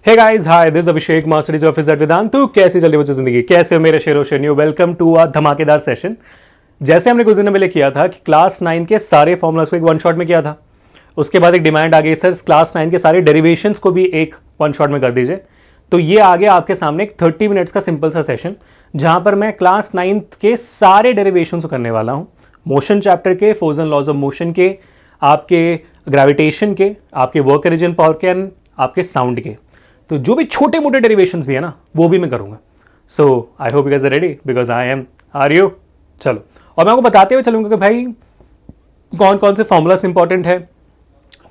Hey guys, hi, this Abhishek, masteries officer at Vedantu. कैसी चल रही बच्चों जिंदगी? कैसे हो मेरे शेरो शेरनियो? वेलकम टू अ धमाकेदार सेशन। जैसे हमने कुछ दिन पहले किया था कि क्लास 9 के सारे फॉर्मूलाज को एक वन शॉट में किया था। उसके बाद एक डिमांड आ गई, सर क्लास 9 के सारे डेरिवेशंस को भी एक वन शॉट में कर दीजिए। तो ये आ गया आपके सामने एक 30 मिनट्स का सिंपल सा सेशन, जहां पर मैं क्लास 9 के सारे डेरिवेशंस को करने वाला हूं। मोशन चैप्टर के, force and laws of motion के, आपके ग्रेविटेशन के, आपके वर्क रीजन पावर के एंड आपके साउंड के। तो जो भी छोटे मोटे डेरिवेशंस भी है ना, वो भी मैं करूंगा। So I hope you guys are ready, because I am. Are you? चलो, और मैं आपको बताते हुए चलूंगा कि भाई कौन कौन से फॉर्मूलास इंपॉर्टेंट है,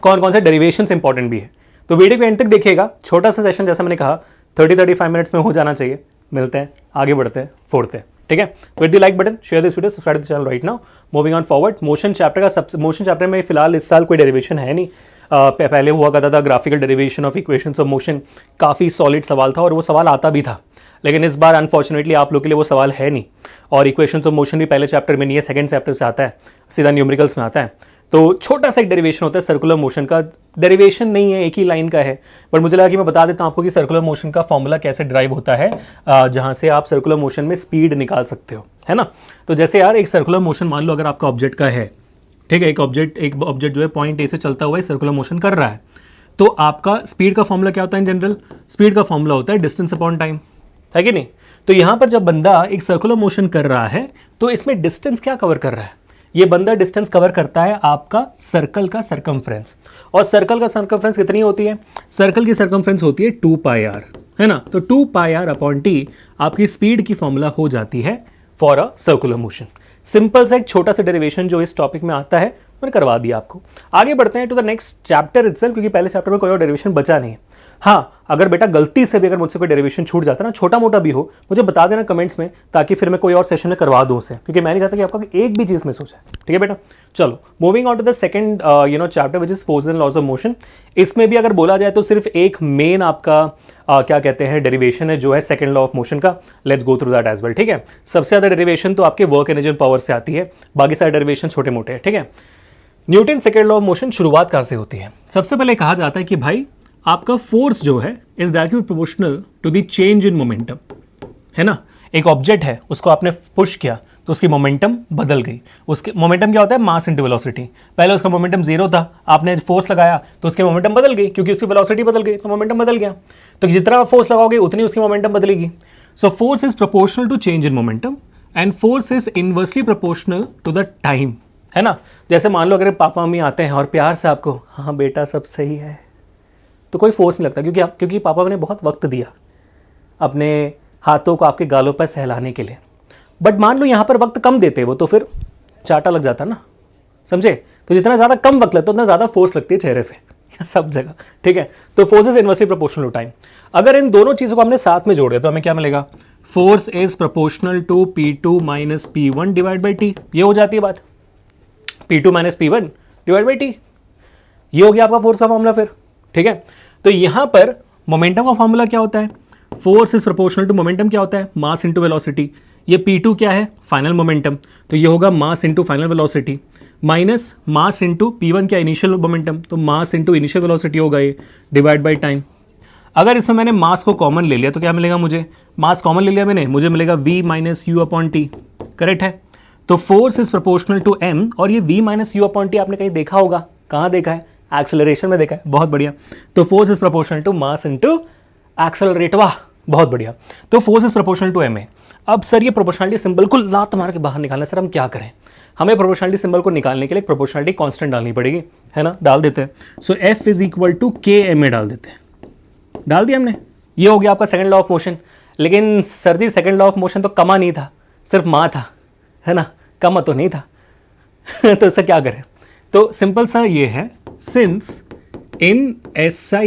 कौन कौन से डेरिवेशंस इंपॉर्टेंट भी है। तो वीडियो को एंड तक देखिएगा। छोटा सा सेशन, जैसा मैंने कहा 30-35 मिनट्स में हो जाना चाहिए। मिलते हैं, आगे बढ़ते हैं, फोड़ते हैं, ठीक है। Hit the like button, share this video, subscribe the channel right now. Moving on forward, motion chapter का मोशन चैप्टर में फिलहाल इस साल कोई डेरिवेशन है नहीं। पहले हुआ करता था graphical derivation of equations of motion, काफ़ी सॉलिड सवाल था और वो सवाल आता भी था। लेकिन इस बार अनफॉर्चुनेटली आप लोग के लिए वो सवाल है नहीं, और इक्वेशंस ऑफ मोशन भी पहले चैप्टर में नहीं है, सेकंड चैप्टर से आता है, सीधा न्यूमेरिकल्स में आता है। तो छोटा सा एक डेरिवेशन होता है सर्कुलर मोशन का। डेरिवेशन नहीं है, एक ही लाइन का है, बट मुझे लगा कि मैं बता देता हूँ आपको कि सर्कुलर मोशन का फॉर्मूला कैसे ड्राइव होता है, जहाँ से आप सर्कुलर मोशन में स्पीड निकाल सकते हो, है ना। तो जैसे यार एक सर्कुलर मोशन मान लो अगर आपका ऑब्जेक्ट का है, ठीक है, एक ऑब्जेक्ट जो है पॉइंट ए से चलता हुआ है, सर्कुलर मोशन कर रहा है, तो आपका स्पीड का फॉर्मूला क्या होता है? इन जनरल स्पीड का फॉर्मूला होता है डिस्टेंस अपॉन टाइम, है कि नहीं। तो यहाँ पर जब बंदा एक सर्कुलर मोशन कर रहा है, तो इसमें डिस्टेंस क्या कवर कर रहा है? ये बंदा डिस्टेंस कवर करता है आपका सर्कल का सर्कमफ्रेंस। और सर्कल का सर्कमफ्रेंस कितनी होती है? सर्कल की सर्कमफ्रेंस होती है 2πr, है ना। तो 2πr अपॉन टी आपकी स्पीड की फॉर्मूला हो जाती है for a circular motion. Simple सा एक छोटा सा डेरिवेशन जो इस टॉपिक में आता है, मैंने करवा दिया आपको। आगे बढ़ते हैं to the next chapter itself, क्योंकि पहले चैप्टर में कोई और डेरिवेशन बचा नहीं है। हाँ, अगर बेटा गलती से भी अगर मुझसे कोई डेरिवेशन छूट जाता है ना, छोटा मोटा भी हो, मुझे बता देना कमेंट्स में, ताकि फिर मैं कोई और सेशन में करवा दूं उसे, क्योंकि मैं नहीं चाहता कि आपका एक भी चीज़ मिस हो जाए, ठीक है बेटा। चलो, moving on to the second chapter which is force and laws of motion. इसमें भी अगर बोला जाए तो सिर्फ एक मेन आपका क्या कहते हैं डेरिवेशन है, जो है सेकंड लॉ ऑफ मोशन का। Let's go through that as well, ठीक है। सबसे ज़्यादा डेरिवेशन तो आपके वर्क एनर्जी एंड पावर से आती है, बाकी सारे डेरिवेशन छोटे मोटे हैं, ठीक है। Newton second law of motion शुरुआत कहाँ से होती है? सबसे पहले कहा जाता है कि भाई आपका फोर्स जो है is directly proportional to the change in momentum, है ना। एक ऑब्जेक्ट है, उसको आपने पुश किया तो उसकी मोमेंटम बदल गई। उसके मोमेंटम क्या होता है? Mass into velocity. पहले उसका मोमेंटम 0 था, आपने फोर्स लगाया तो उसकी मोमेंटम बदल गई, क्योंकि उसकी वेलोसिटी बदल गई तो मोमेंटम बदल गया। तो जितना आप फोर्स लगाओगे उतनी उसकी मोमेंटम बदलेगी। So force is proportional to change in momentum and force is inversely proportional to the time, है ना। जैसे मान लो अगर पापा मम्मी आते हैं और प्यार से आपको, हाँ बेटा सब सही है, तो कोई फोर्स नहीं लगता, क्योंकि पापा ने बहुत वक्त दिया अपने हाथों को आपके गालों पर सहलाने के लिए। बट मान लो यहाँ पर वक्त कम देते वो, तो फिर चाटा लग जाता ना, समझे। तो जितना ज़्यादा कम वक्त लगता है उतना ज़्यादा फोर्स लगती है चेहरे पे सब जगह, ठीक है। तो force is inversely proportional to time. अगर इन दोनों चीज़ों को हमने साथ में जोड़े तो हमें क्या मिलेगा? Force is proportional to P2 minus P1 divide by t. ये हो जाती है बात, P2 minus P1 divide by t. ये हो गया आपका फोर्स का फॉर्मूला फिर, ठीक है। तो यहां पर मोमेंटम का फॉर्मूला क्या होता है? Force is proportional to momentum क्या होता है? Mass into velocity. ये P2 क्या है? Final momentum. तो ये होगा mass into final velocity minus mass into P1 क्या? Initial momentum. तो मास इनटू इनिशियल वेलोसिटी होगा ये, डिवाइड बाय टाइम। अगर इसमें मैंने मास को कॉमन ले लिया तो क्या मिलेगा मुझे? मास कॉमन ले लिया मैंने, मुझे मिलेगा V minus u upon t, correct है। तो force is proportional to m, और ये V minus u upon t आपने कहीं देखा होगा, कहाँ देखा है? एक्सेलरेशन में देखा है, बहुत बढ़िया। तो force is proportional to mass into accelerate, वाह बहुत बढ़िया। तो force is proportional to ma। अब सर ये प्रोपोर्शनलिटी सिंबल को लात मार के बाहर निकालना, सर हम क्या करें? हमें प्रोपोर्शनलिटी सिंबल को निकालने के लिए प्रोपोर्शनलिटी कांस्टेंट डालनी पड़ेगी, है ना। डाल देते हैं। So F is equal to KMA डाल देते हैं। डाल दिया हमने। ये हो गया आपका सेकंड लॉ ऑफ मोशन। लेकिन sir ji second law of motion तो कमा नहीं था, सिर्फ मा था, है ना, कमा तो नहीं था तो इससे क्या करें? तो सिंपल सा ये है, since in SI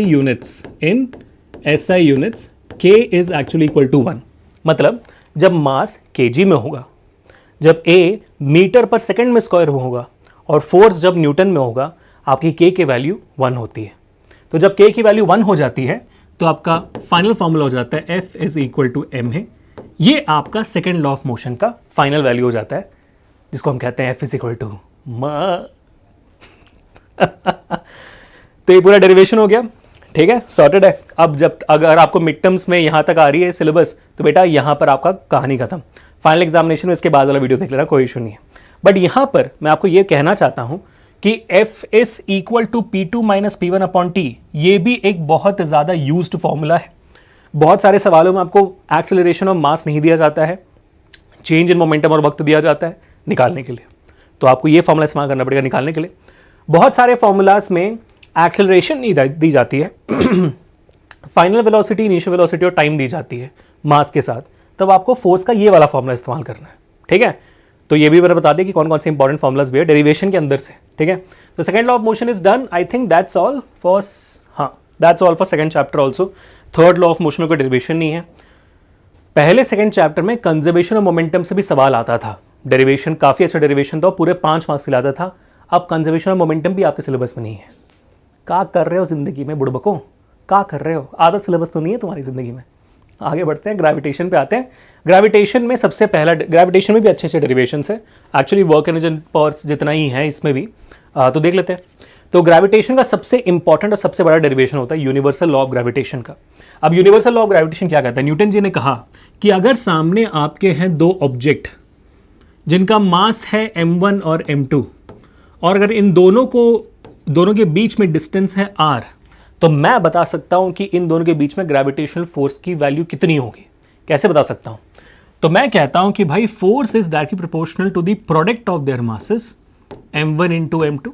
units K is actually equal to 1। मतलब जब मास kg में होगा, जब A मीटर पर सेकंड में स्क्वायर होगा, और फोर्स जब न्यूटन में होगा, आपकी K की वैल्यू 1 होती है। तो जब K की वैल्यू 1 हो जाती है तो आपका फाइनल फॉर्मूला हो जाता है F is equal to m है। ये आपका सेकंड लॉ ऑफ मोशन का फाइनल वैल्यू हो जाता है, जिसको हम कहते हैं F इज इक्वल टू तो ये पूरा डेरिवेशन हो गया। ठीक है, सॉर्टेड है। अब जब अगर आपको मिड टर्म्स में यहाँ तक आ रही है सिलेबस, तो बेटा यहाँ पर आपका कहानी खत्म। फाइनल एग्जामिनेशन में इसके बाद वाला वीडियो देख लेना, कोई इशू नहीं है। बट यहाँ पर मैं आपको ये कहना चाहता हूँ कि F is equal to P2 minus P1 upon T, ये भी एक बहुत ज़्यादा यूज्ड फॉर्मूला है। बहुत सारे सवालों में आपको एक्सेलरेशन और मास नहीं दिया जाता है, चेंज इन मोमेंटम और वक्त दिया जाता है निकालने के लिए, तो आपको ये फॉर्मूला इस्तेमाल करना पड़ेगा निकालने के लिए। बहुत सारे फॉर्मूलाज में एक्सेलरेशन नहीं दी जाती है फाइनल वेलोसिटी, इनिशियल वेलोसिटी और टाइम दी जाती है मास के साथ, तब आपको फोर्स का ये वाला फॉर्मूला इस्तेमाल करना है। ठीक है, तो ये भी मैंने बता दिया कि कौन कौन से इंपॉर्टेंट फॉर्मुलाज भी है डेरिवेशन के अंदर से। ठीक है, तो second law of motion is done. I think that's all for, हाँ that's all for second chapter also. Third law of motion में कोई डेरिवेशन नहीं है। पहले सेकंड चैप्टर में कंजर्वेशन और मोमेंटम से भी सवाल आता था, डेरिवेशन काफ़ी अच्छा डेरिवेशन था, पूरे 5 मार्क्स के लाता था। अब कंजर्वेशन और मोमेंटम भी आपके सिलेबस में नहीं है। क्या कर रहे हो ज़िंदगी में बुड़बको, क्या कर रहे हो? आधा सिलेबस तो नहीं है तुम्हारी ज़िंदगी में। आगे बढ़ते हैं, ग्रेविटेशन पे आते हैं। ग्रेविटेशन में सबसे पहला, ग्रेविटेशन में भी अच्छे अच्छे डेरिवेशन है एक्चुअली, वर्क एनर्जी पावर्स जितना ही है इसमें भी, तो देख लेते हैं। तो ग्रेविटेशन का सबसे इंपॉर्टेंट और सबसे बड़ा डेरिवेशन होता है यूनिवर्सल लॉ ऑफ ग्रेविटेशन का। अब यूनिवर्सल लॉ ऑफ ग्रेविटेशन क्या कहता है? न्यूटन जी ने कहा कि अगर सामने आपके हैं दो ऑब्जेक्ट जिनका मास है m1 और m2, और अगर इन दोनों के बीच में डिस्टेंस है r, तो मैं बता सकता हूं कि इन दोनों के बीच में ग्रेविटेशनल फोर्स की वैल्यू कितनी होगी। कैसे बता सकता हूं? तो मैं कहता हूं कि भाई force is directly proportional to the product of their masses m1 into m2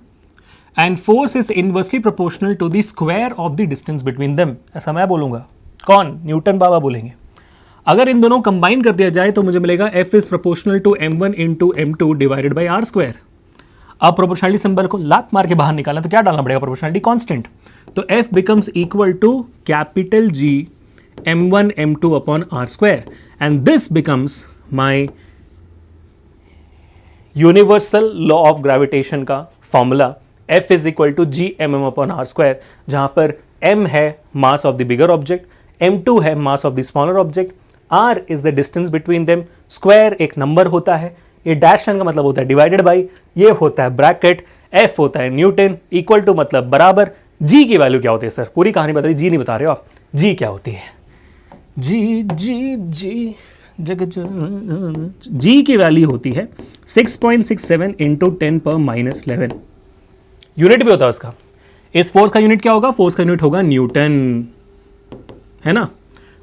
and force is inversely proportional to the square of the distance between them. ऐसा मैं बोलूंगा, कौन? न्यूटन बाबा बोलेंगे। अगर इन दोनों कंबाइन कर दिया जाए तो मुझे मिलेगा f is proportional to m1 into m2 divided by r square. अब प्रोपोर्शनलिटी सिंबल को लात मार के बाहर निकालना तो क्या डालना पड़ेगा? Proportionality constant. तो f becomes equal to capital G m1 m2 upon r square and this becomes my universal law of gravitation का formula. f is equal to G mm upon r square, जहां पर m है mass of the bigger object, m2 है mass of the smaller object, r is the distance between them, square एक number होता है, ये dash line का मतलब होता है डिवाइडेड बाई, ये होता है ब्रैकेट, f होता है न्यूटन, इक्वल टू मतलब बराबर। g की वैल्यू क्या होती है सर? पूरी कहानी बता दी, g नहीं बता रहे हो आप। g क्या होती है? g की वैल्यू होती है 6.67 इंटू 10⁻11। यूनिट भी होता है उसका। इस फोर्स का यूनिट क्या होगा? फोर्स का यूनिट होगा न्यूटन, है ना।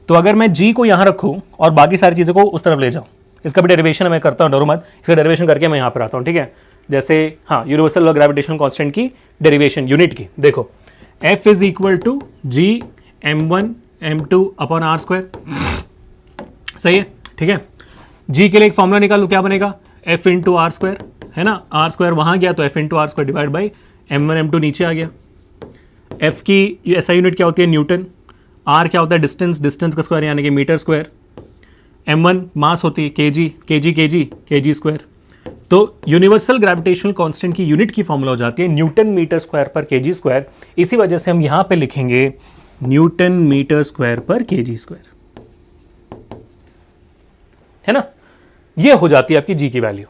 तो अगर मैं g को यहां रखूं और बाकी सारी चीज़ों को उस तरफ ले जाऊं, इसका भी डेरिवेशन मैं करता हूं, डरो मत, इसका डेरिवेशन करके मैं यहां पर आता हूं। ठीक है, जैसे हाँ यूनिवर्सल लॉ ग्रेविटेशनल कांस्टेंट की डेरिवेशन यूनिट की देखो, f is equal to G m1 m2 upon r square. सही है, ठीक है। g के लिए एक फॉर्मूला निकालो, क्या बनेगा? f इंटू आर स्क्वायर, है ना। r स्क्वायर वहां गया तो f into r square divide by m1 m2 नीचे आ गया। f की ऐसा यूनिट क्या होती है? न्यूटन। r क्या होता है? डिस्टेंस, डिस्टेंस का स्क्वायर यानी कि मीटर स्क्वायर। m1 मास होती है kg स्क्वायर। तो यूनिवर्सल ग्रेविटेशनल कांस्टेंट की यूनिट की फॉर्मूला हो जाती है न्यूटन मीटर स्क्वायर पर kg स्क्वायर। इसी वजह से हम यहां पे लिखेंगे न्यूटन मीटर स्क्वायर पर kg स्क्वायर, है ना। ये हो जाती है आपकी g की वैल्यू।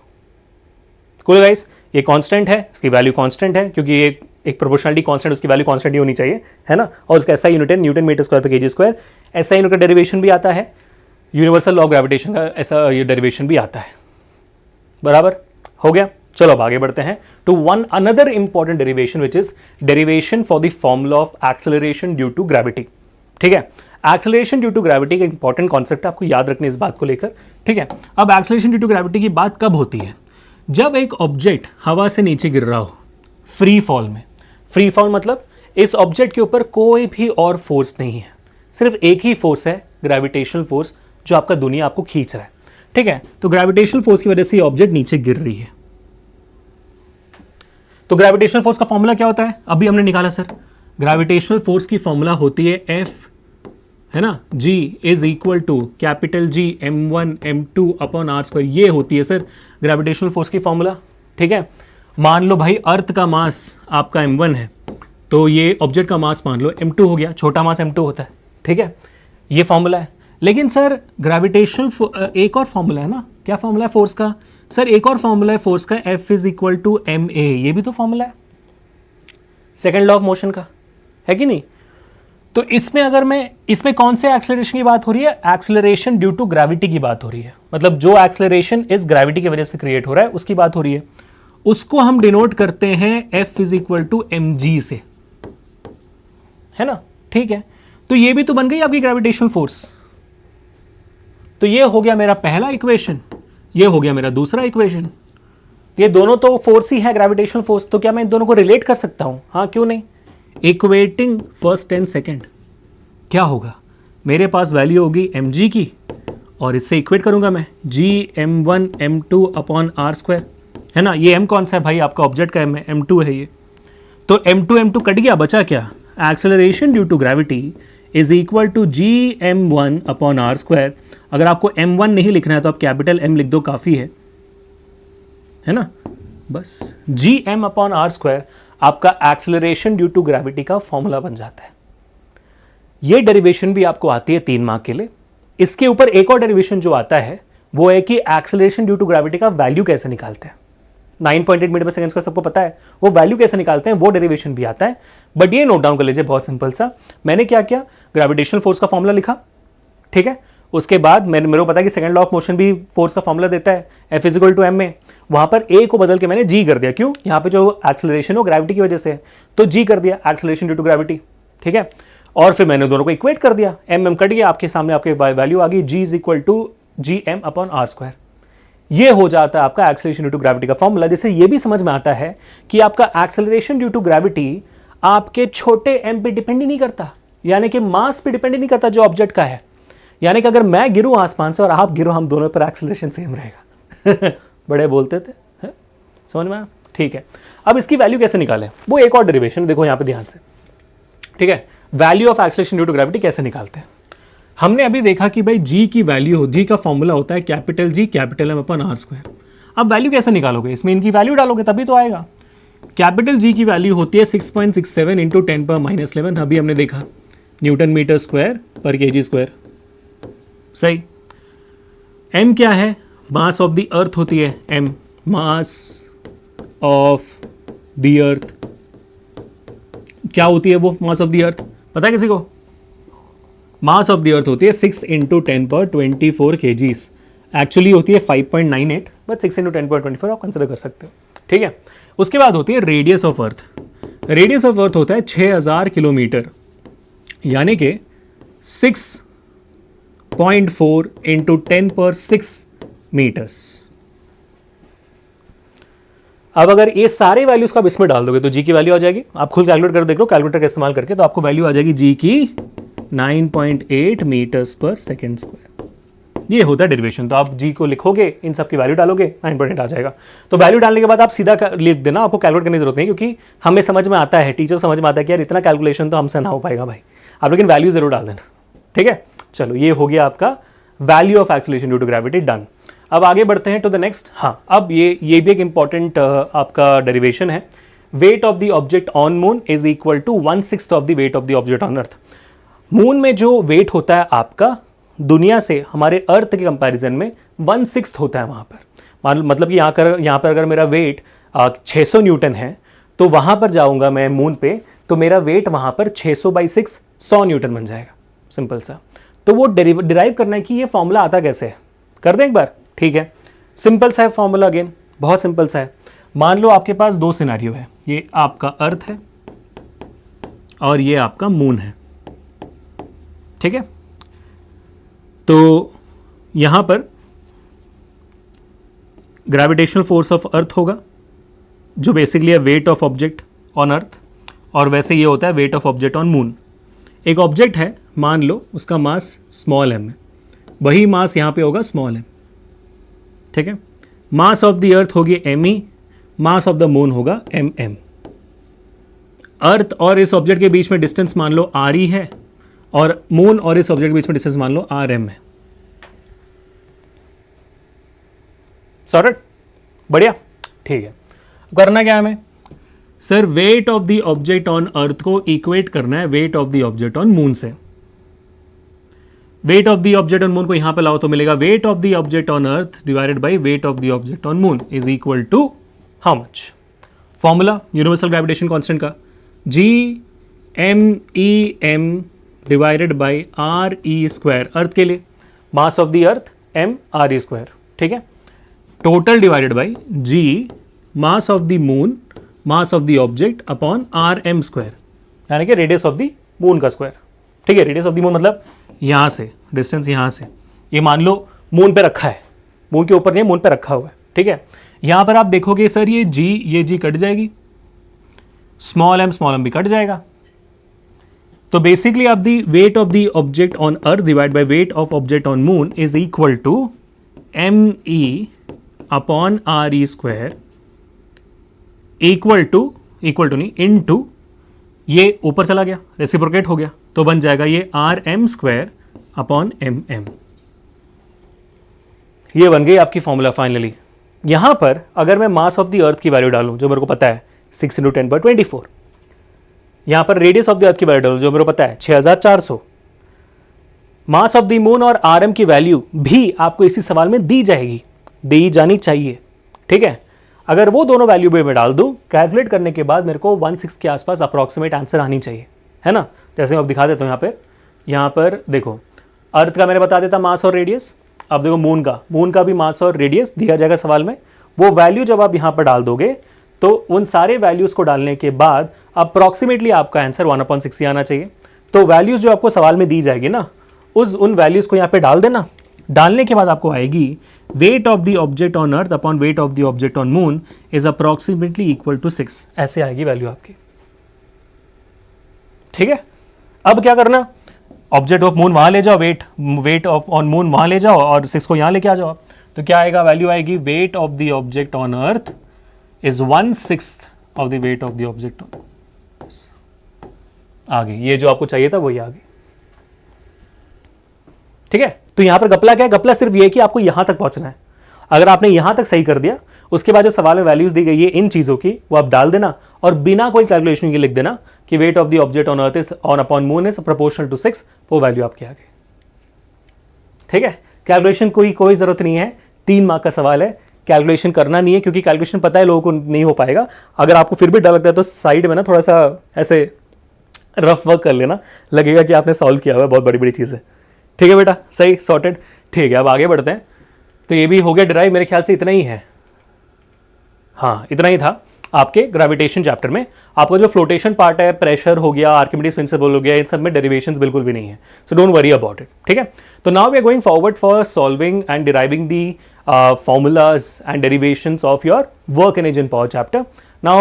कूल गाइस, ये कांस्टेंट है, इसकी वैल्यू कांस्टेंट है क्योंकि ये एक प्रोपोर्शनलिटी कांस्टेंट, उसकी वैल्यू कांस्टेंट ही होनी चाहिए, है ना। और उसका ऐसा यूनिट है न्यूटन मीटर स्क्वायर पर kg स्क्वायर। ऐसा यूनिट का डेरिवेशन भी आता है, यूनिवर्सल लॉ ऑफ ग्रेविटेशन का ऐसा ये डेरिवेशन भी आता है। बराबर हो गया। चलो अब आगे बढ़ते हैं to one another important derivation which is derivation for the formula of acceleration due to gravity. ठीक है, एक्सेलरेशन ड्यू टू ग्रेविटी का इंपॉर्टेंट कॉन्सेप्ट है, आपको याद रखने इस बात को लेकर। ठीक है, अब एक्सेलरेशन ड्यू टू ग्रेविटी की बात कब होती है? जब एक ऑब्जेक्ट हवा से नीचे गिर रहा हो, फ्री फॉल में। फ्री फॉल मतलब इस ऑब्जेक्ट के ऊपर कोई भी और फोर्स नहीं है, सिर्फ एक ही फोर्स है, ग्रेविटेशनल फोर्स, जो आपका दुनिया आपको खींच रहा है। ठीक है, तो ग्रेविटेशनल फोर्स की वजह से ये ऑब्जेक्ट नीचे गिर रही है। तो ग्रेविटेशनल फोर्स का फॉर्मूला क्या होता है? अभी हमने निकाला सर। ग्रेविटेशनल फोर्स की फॉर्मूला होती है F, है ना, G is equal to capital G m1 m2 upon r square. ये होती है सर ग्रेविटेशनल फोर्स की फॉर्मूला। ठीक है, मान लो भाई अर्थ का मास आपका m1 है, तो ये ऑब्जेक्ट का मास मान लो m2 हो गया, छोटा मास m2 होता है। ठीक है, ये फॉर्मूला है। लेकिन सर ग्रेविटेशनल एक और फॉर्मूला है ना, क्या फॉर्मूला है फोर्स का? सर एक और फॉर्मूला है फोर्स का, F is equal to ma। ये भी तो फॉर्मूला है सेकेंड लॉ ऑफ मोशन का, है कि नहीं? तो इसमें अगर मैं इसमें कौन से एक्सेलरेशन की बात हो रही है, एक्सेलरेशन ड्यू टू ग्रेविटी की बात हो रही है, मतलब जो एक्सेलरेशन इस ग्रेविटी की वजह से क्रिएट हो रहा है उसकी बात हो रही है। उसको हम डिनोट करते हैं F is equal to mg से, है ना, ठीक है। तो ये भी तो बन गई आपकी ग्रेविटेशनल फोर्स। तो ये हो गया मेरा पहला इक्वेशन, ये हो गया मेरा दूसरा इक्वेशन। ये दोनों तो फोर्स ही है, ग्रेविटेशनल फोर्स। तो क्या मैं इन दोनों को रिलेट कर सकता हूं? हाँ, क्यों नहीं। इक्वेटिंग फर्स्ट एंड सेकेंड, क्या होगा, मेरे पास वैल्यू होगी mg की और इससे इक्वेट करूंगा मैं gm1 m2 upon r square, है ना। ये m कौन सा है भाई, आपका ऑब्जेक्ट का m है, m2 है ये। तो m2 कट गया, बचा क्या, acceleration due to gravity is equal to gm1 upon r square. अगर आपको m1 नहीं लिखना है तो आप कैपिटल M लिख दो, काफ़ी है ना। बस gm अपॉन आर स्क्वायर आपका एक्सेलरेशन ड्यू टू ग्रेविटी का फॉर्मूला बन जाता है। ये डेरिवेशन भी आपको आती है 3 मार्क के लिए। इसके ऊपर एक और डेरिवेशन जो आता है वो है कि एक्सेलरेशन ड्यू टू ग्रेविटी का वैल्यू कैसे निकालते हैं। 9.8 मीटर पर सेकंड का सबको पता है, वो वैल्यू कैसे निकालते हैं, वो डेरिवेशन भी आता है। बट ये नोट डाउन कर लीजिए, बहुत सिंपल सा। मैंने क्या किया, ग्रेविटेशनल फोर्स का फॉर्मूला लिखा, ठीक है। उसके बाद मेरे को पता है कि सेकंड लॉ ऑफ मोशन भी फोर्स का फॉर्मूला देता है, F इक्वल टू m में। वहां पर a को बदल के मैंने g कर दिया, क्यों, यहाँ पे जो एक्सेलरेशन हो ग्रेविटी की वजह से, तो g कर दिया, एक्सेलरेशन ड्यू टू ग्रेविटी, ठीक है। और फिर मैंने दोनों को इक्वेट कर दिया, m कट गया, आपके सामने आपके वैल्यू आ गई g is equal to gm upon r square. ये हो जाता है आपका एक्सेलरेशन ड्यू टू ग्रेविटी का फॉर्मूला, जिससे ये भी समझ में आता है कि आपका एक्सेलरेशन ड्यू टू ग्रेविटी आपके छोटे m पे डिपेंड ही नहीं करता, यानी कि मास पे डिपेंड ही नहीं करता जो ऑब्जेक्ट का है। यानी कि अगर मैं गिरूं आसमान से और आप गिरो, हम दोनों पर एक्सेलरेशन सेम रहेगा। बड़े बोलते थे, समझ में आया, ठीक है। अब इसकी वैल्यू कैसे निकालें, वो एक और डेरिवेशन देखो यहाँ पे ध्यान से, ठीक है। Value of acceleration due to gravity कैसे निकालते हैं। हमने अभी देखा कि भाई g की वैल्यू, g का फॉर्मूला होता है capital G capital M upon r square. अब वैल्यू कैसे निकालोगे, इसमें इनकी वैल्यू डालोगे तभी तो आएगा। कैपिटल G की वैल्यू होती है 6.67 इंटू 10⁻11, अभी हमने देखा, न्यूटन मीटर स्क्वायर पर kg स्क्वायर, सही। m क्या है, मास ऑफ द अर्थ होती है m, मास ऑफ द अर्थ क्या होती है, वो मास ऑफ द अर्थ पता है किसी को, मास ऑफ द अर्थ होती है 6 इंटू 10⁻24 kgs, एक्चुअली होती है 5.98, बट 6 इंटू 10⁻24 आप कंसिडर कर सकते हो, ठीक है। उसके बाद होती है radius of earth. Radius of earth होता है 6000 किलोमीटर, यानी कि 6.4 इंटू 10⁻6 मीटर्स। अब अगर ये सारे वैल्यूज को आप इसमें डाल दोगे तो जी की वैल्यू आ जाएगी, आप खुद कैलकुलेट कर देख लो, कैलकुलेटर का इस्तेमाल करके, तो आपको वैल्यू आ जाएगी जी की 9.8 मीटर्स पर सेकेंड स्क्वायर। ये होता है डेरिवेशन। तो आप जी को लिखोगे, इन सब की वैल्यू डालोगे, 9.8 आ जाएगा। तो वैल्यू डालने के बाद आप सीधा लिख देना, आपको कैलकुलेट करने की जरूरत नहीं, क्योंकि हमें समझ में आता है, टीचर समझ में आता है कि यार इतना कैलकुलेशन तो हमसे ना हो पाएगा भाई, आप लेकिन वैल्यू जरूर डाल देना, ठीक है। चलो, ये हो गया आपका value of acceleration due to gravity, done. अब आगे बढ़ते हैं टू द नेक्स्ट। हाँ, अब ये भी एक इंपॉर्टेंट आपका डेरिवेशन है। Weight of the object on moon is equal to 1/6 of the weight of the object on earth. Moon में जो वेट होता है आपका दुनिया से हमारे अर्थ के कंपैरिजन में 1/6 होता है वहाँ पर। मतलब कि यहाँ पर अगर मेरा वेट 600 न्यूटन है, तो वहाँ पर जाऊँगा मैं मून पे, तो मेरा वेट वहाँ पर 600/6 100 न्यूटन बन जाएगा, सिंपल सा। तो वो डिराइव करना है कि ये फॉर्मूला आता कैसे है, कर दें एक बार, ठीक है। सिंपल सा है फॉर्मूला, अगेन बहुत सिंपल सा है। मान लो आपके पास 2 सिनेरियो है, ये आपका अर्थ है और ये आपका मून है, ठीक है। तो यहां पर ग्रेविटेशनल फोर्स ऑफ अर्थ होगा, जो बेसिकली है वेट ऑफ ऑब्जेक्ट ऑन अर्थ, और वैसे ये होता है weight of object on moon. एक ऑब्जेक्ट है, मान लो उसका मास स्मॉल m है, वही मास यहां पे होगा स्मॉल m, ठीक है। मास ऑफ द अर्थ होगी me, mass of the moon होगा mm। अर्थ और इस ऑब्जेक्ट के बीच में डिस्टेंस मान लो re है, और मून और इस ऑब्जेक्ट के बीच में डिस्टेंस मान लो rm है। सॉर्टेड, बढ़िया, ठीक है। करना क्या है हमें, sir weight of the object on earth को इक्वेट करना है weight of the object on moon से। Weight of the object on moon को यहां पे लाओ तो मिलेगा weight of the object on earth divided by weight of the object on moon is equal to how much. Formula universal gravitation constant का, G M E M divided by R E square, earth के लिए मास of the earth m r e square, ठीक है। Total divided by g mass of the moon mass of the object upon r m square, यानी कि radius of the moon का square, ठीक है। Radius of the moon मतलब यहाँ से डिस्टेंस, यहाँ से ये मान लो मून पे रखा है, मून के ऊपर नहीं, मून पे रखा हुआ है, ठीक है। यहाँ पर आप देखोगे सर ये g कट जाएगी, स्मॉल m भी कट जाएगा। तो बेसिकली आप the weight of the object on earth divide by weight of object on moon is equal to me upon R E square equal to नहीं into, ये ऊपर चला गया रेसिप्रोकेट हो गया, तो बन जाएगा ये r m square upon m m. ये बन गई आपकी फॉर्मूला फाइनली। यहां पर अगर मैं मास ऑफ द अर्थ की वैल्यू डालूं जो मेरे को पता है 6 × 10⁻²4, यहां पर रेडियस ऑफ द अर्थ की वैल्यू डालूं जो मेरे को पता है 6400, मास ऑफ द मून और आरएम की वैल्यू भी आपको इसी सवाल में दी जाएगी, दी जानी चाहिए, ठीक है। अगर वो दोनों वैल्यू भी मैं डाल दूं, कैलकुलेट करने के बाद मेरे को 1/6 के आसपास अप्रॉक्सीमेट आंसर आनी चाहिए, है ना। जैसे मैं अब दिखा देता हूं, यहाँ पर देखो अर्थ का मैंने बता देता मास और रेडियस, अब देखो मून का भी मास और रेडियस दिया जाएगा सवाल में। वो वैल्यू जब आप यहाँ पर डाल दोगे तो उन सारे वैल्यूज को डालने के बाद अप्रॉक्सीमेटली आपका आंसर 1/6 ही आना चाहिए। तो वैल्यूज जो आपको सवाल में दी जाएगी ना, उन वैल्यूज को यहाँ पे डाल देना। डालने के बाद आपको आएगी weight of the object on earth upon weight of the object on moon is approximately equal to 6, ऐसे आएगी वैल्यू आपकी, ठीक है। अब क्या करना, ऑब्जेक्ट ऑफ मून वहां ले जाओ, वेट ऑफ ऑन मून वहां ले जाओ और 6 को यहां लेके आ जाओ। तो क्या आएगा, वैल्यू आएगी weight of the object on earth is 1/6 of the weight of the object on, आ गई। ये जो आपको चाहिए था वही आ गई, ठीक है। तो यहां पर गपला क्या है, गपला सिर्फ ये कि आपको यहां तक पहुंचना है। अगर आपने यहां तक सही कर दिया, उसके बाद जो सवाल में वैल्यूज दी गई है इन चीजों की, वो आप डाल देना और बिना कोई कैलकुलेशन के लिख देना कि weight of the object on earth is on upon moon is proportional to 6, वो वैल्यू आपके आ गई, ठीक है। कैलकुलेशन कोई जरूरत नहीं है, 3 मार्क का सवाल है, कैलकुलेशन करना नहीं है, क्योंकि कैलकुलेशन पता है लोगों को नहीं हो पाएगा। अगर आपको फिर भी डर लगता है तो साइड में ना थोड़ा सा ऐसे रफ वर्क कर लेना, लगेगा कि आपने सॉल्व किया हुआ है, बहुत बड़ी बड़ी चीज़ है, ठीक है बेटा, सही सॉर्टेड, ठीक है। अब आगे बढ़ते हैं। तो ये भी हो गया डिराइव, मेरे ख्याल से इतना ही है, हाँ इतना ही था आपके ग्रेविटेशन चैप्टर में। आपका जो फ्लोटेशन पार्ट है, प्रेशर हो गया, आर्किमिडीज प्रिंसिपल हो गया, इन सब में डेरिवेशंस बिल्कुल भी नहीं है, so don't worry about it, ठीक है। तो now we are going forward for solving and deriving the formulas and derivations of your work energy and power chapter. Now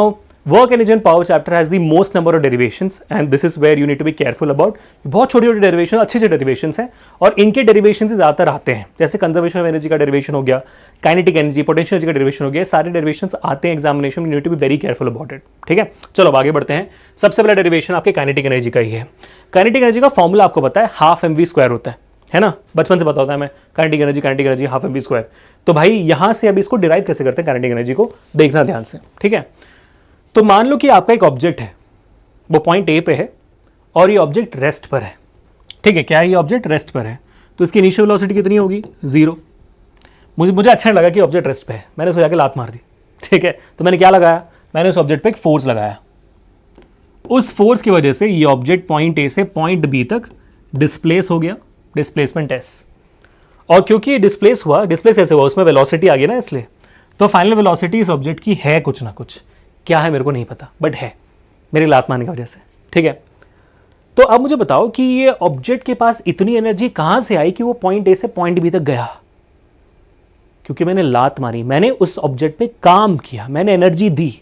work energy and power chapter has the most number of derivations and this is where you need to be careful about. बहुत छोटी छोटी derivation, अच्छे अच्छे derivations हैं और इनके derivation से ज़्यादातर आते हैं, जैसे कंजर्वेशन ऑफ एनर्जी का डेरिवेशन हो गया, काइनेटिक एनर्जी, पोटेंशियल एनर्जी का डेरिवेशन हो गया, सारे डेरिवेशंस आते हैं एग्जामिनेशन में, you need to be very careful about it, ठीक है। चलो अब आगे बढ़ते हैं। सबसे पहला डेरिवेशन आपके काइनेटिक एनर्जी का ही है। काइनेटिक एनर्जी का फॉर्मूला आपको पता है, हाफ mv² होता है ना, बचपन से पता होता है हमें, काइनेटिक एनर्जी हाफ mv²। तो भाई यहां से अब इसको डिराइव कैसे करते हैं काइनेटिक एनर्जी को, देखना ध्यान से, ठीक है। तो मान लो कि आपका एक ऑब्जेक्ट है, वो पॉइंट ए पे है और ये ऑब्जेक्ट रेस्ट पर है, ठीक है। क्या है, ये ऑब्जेक्ट रेस्ट पर है, तो इसकी इनिशियल वेलोसिटी कितनी होगी, 0। मुझे अच्छा नहीं लगा कि ऑब्जेक्ट रेस्ट पे है, मैंने उसको जाके लात मार दी, ठीक है। तो मैंने क्या लगाया, मैंने उस ऑब्जेक्ट पे एक फोर्स लगाया, उस फोर्स की वजह से ये ऑब्जेक्ट पॉइंट ए से पॉइंट बी तक डिस्प्लेस हो गया, डिस्प्लेसमेंट एस। और क्योंकि ये डिस्प्लेस ऐसे हुआ, उसमें वेलोसिटी आ गई ना, इसलिए तो फाइनल वेलोसिटी इस ऑब्जेक्ट की है कुछ ना कुछ, क्या है मेरे को नहीं पता, बट है मेरी लात मारने की वजह से, ठीक है। तो अब मुझे बताओ कि ये ऑब्जेक्ट के पास इतनी एनर्जी कहां से आई कि वो पॉइंट ए से पॉइंट बी तक गया, क्योंकि मैंने लात मारी, मैंने उस ऑब्जेक्ट पे काम किया, मैंने एनर्जी दी।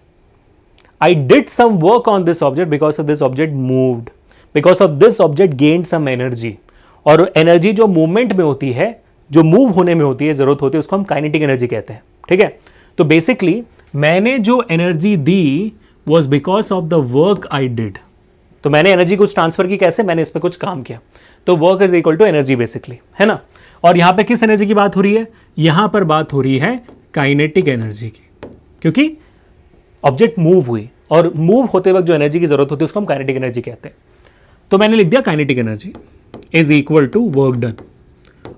I did some work on this object, because of this object moved, because of this object gained some energy. और एनर्जी जो मूवमेंट में होती है, जो मूव होने में होती है, जरूरत होती है, उसको हम काइनेटिक एनर्जी कहते हैं, ठीक है। तो बेसिकली मैंने जो energy the was because of the work I did. तो मैंने एनर्जी कुछ ट्रांसफर की, कैसे, मैंने इस पर कुछ काम किया, तो work is equal to energy basically, है ना। और यहां पे किस एनर्जी की बात हो रही है, यहां पर बात हो रही है काइनेटिक एनर्जी की, क्योंकि ऑब्जेक्ट मूव हुई और मूव होते वक्त जो एनर्जी की जरूरत होती है उसको हम काइनेटिक एनर्जी कहते हैं। तो मैंने लिख दिया kinetic energy is equal to work done,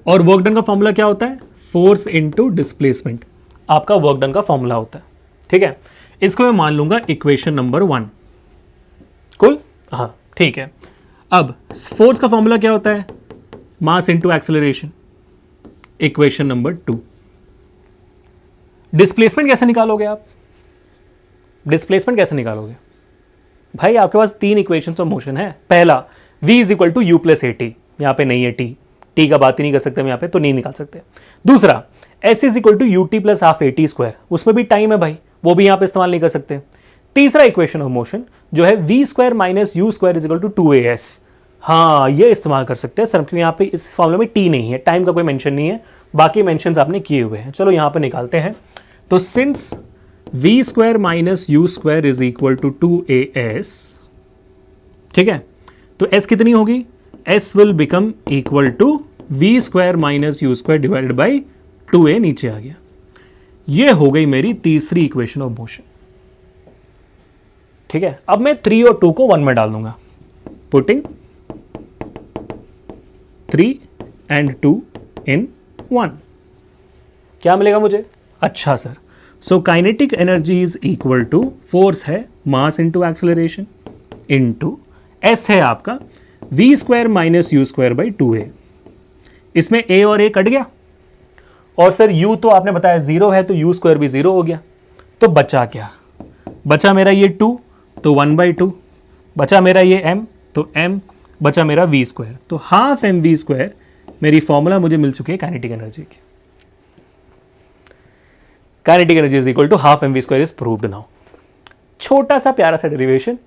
और वर्क डन का फॉर्मूला क्या होता है, फोर्स इनटू डिस्प्लेसमेंट, आपका वर्क डन का फॉर्मूला होता है, ठीक है। इसको मैं मान लूंगा इक्वेशन नंबर 1, कुल, हाँ ठीक है। अब फोर्स का फॉर्मूला क्या होता है? Mass into acceleration, equation number 2। Displacement कैसे निकालोगे आप? डिस्प्लेसमेंट कैसे निकालोगे भाई? आपके पास 3 इक्वेशंस ऑफ मोशन है। पहला v is equal to you plus A t, यहां पर नहीं है टी का बात ही नहीं कर सकते हम यहां पे, तो नहीं निकाल सकते। दूसरा s is equal to u t plus half a t square, उसमें भी टाइम है भाई, वो भी यहां पे इस्तेमाल नहीं कर सकते। तीसरा इक्वेशन ऑफ मोशन जो है v square minus u square is equal to 2as, हाँ ये इस्तेमाल कर सकते हैं सर, क्योंकि यहाँ पे इस फॉर्मूले में टी नहीं है, टाइम का कोई मेंशन नहीं है, बाकी मेंशंस आपने किए हुए हैं। चलो यहाँ पे निकालते हैं। तो since v square minus u square is equal to 2as, ठीक है, तो s कितनी होगी? s will become equal to v square minus u square divided by 2a, नीचे आ गया। ये हो गई मेरी तीसरी इक्वेशन ऑफ मोशन। ठीक है, अब मैं 3 और 2 को 1 में डाल दूंगा, पुटिंग 3 and 2 in 1, क्या मिलेगा मुझे? अच्छा sir, so kinetic energy is equal to, force है mass into acceleration into S है आपका v square minus u square by 2a। इसमें a और a कट गया, और सर u तो आपने बताया 0 है, तो u स्क्वायर भी 0 हो गया। तो बचा क्या? बचा मेरा ये 2, तो 1/2, बचा मेरा ये m, तो m, बचा मेरा v स्क्वायर, तो हाफ एम वी स्क्वायर मेरी फॉर्मूला मुझे मिल चुकी है काइनेटिक एनर्जी की। Kinetic energy is equal to half m v square is proved now. छोटा सा प्यारा सा डेरिवेशन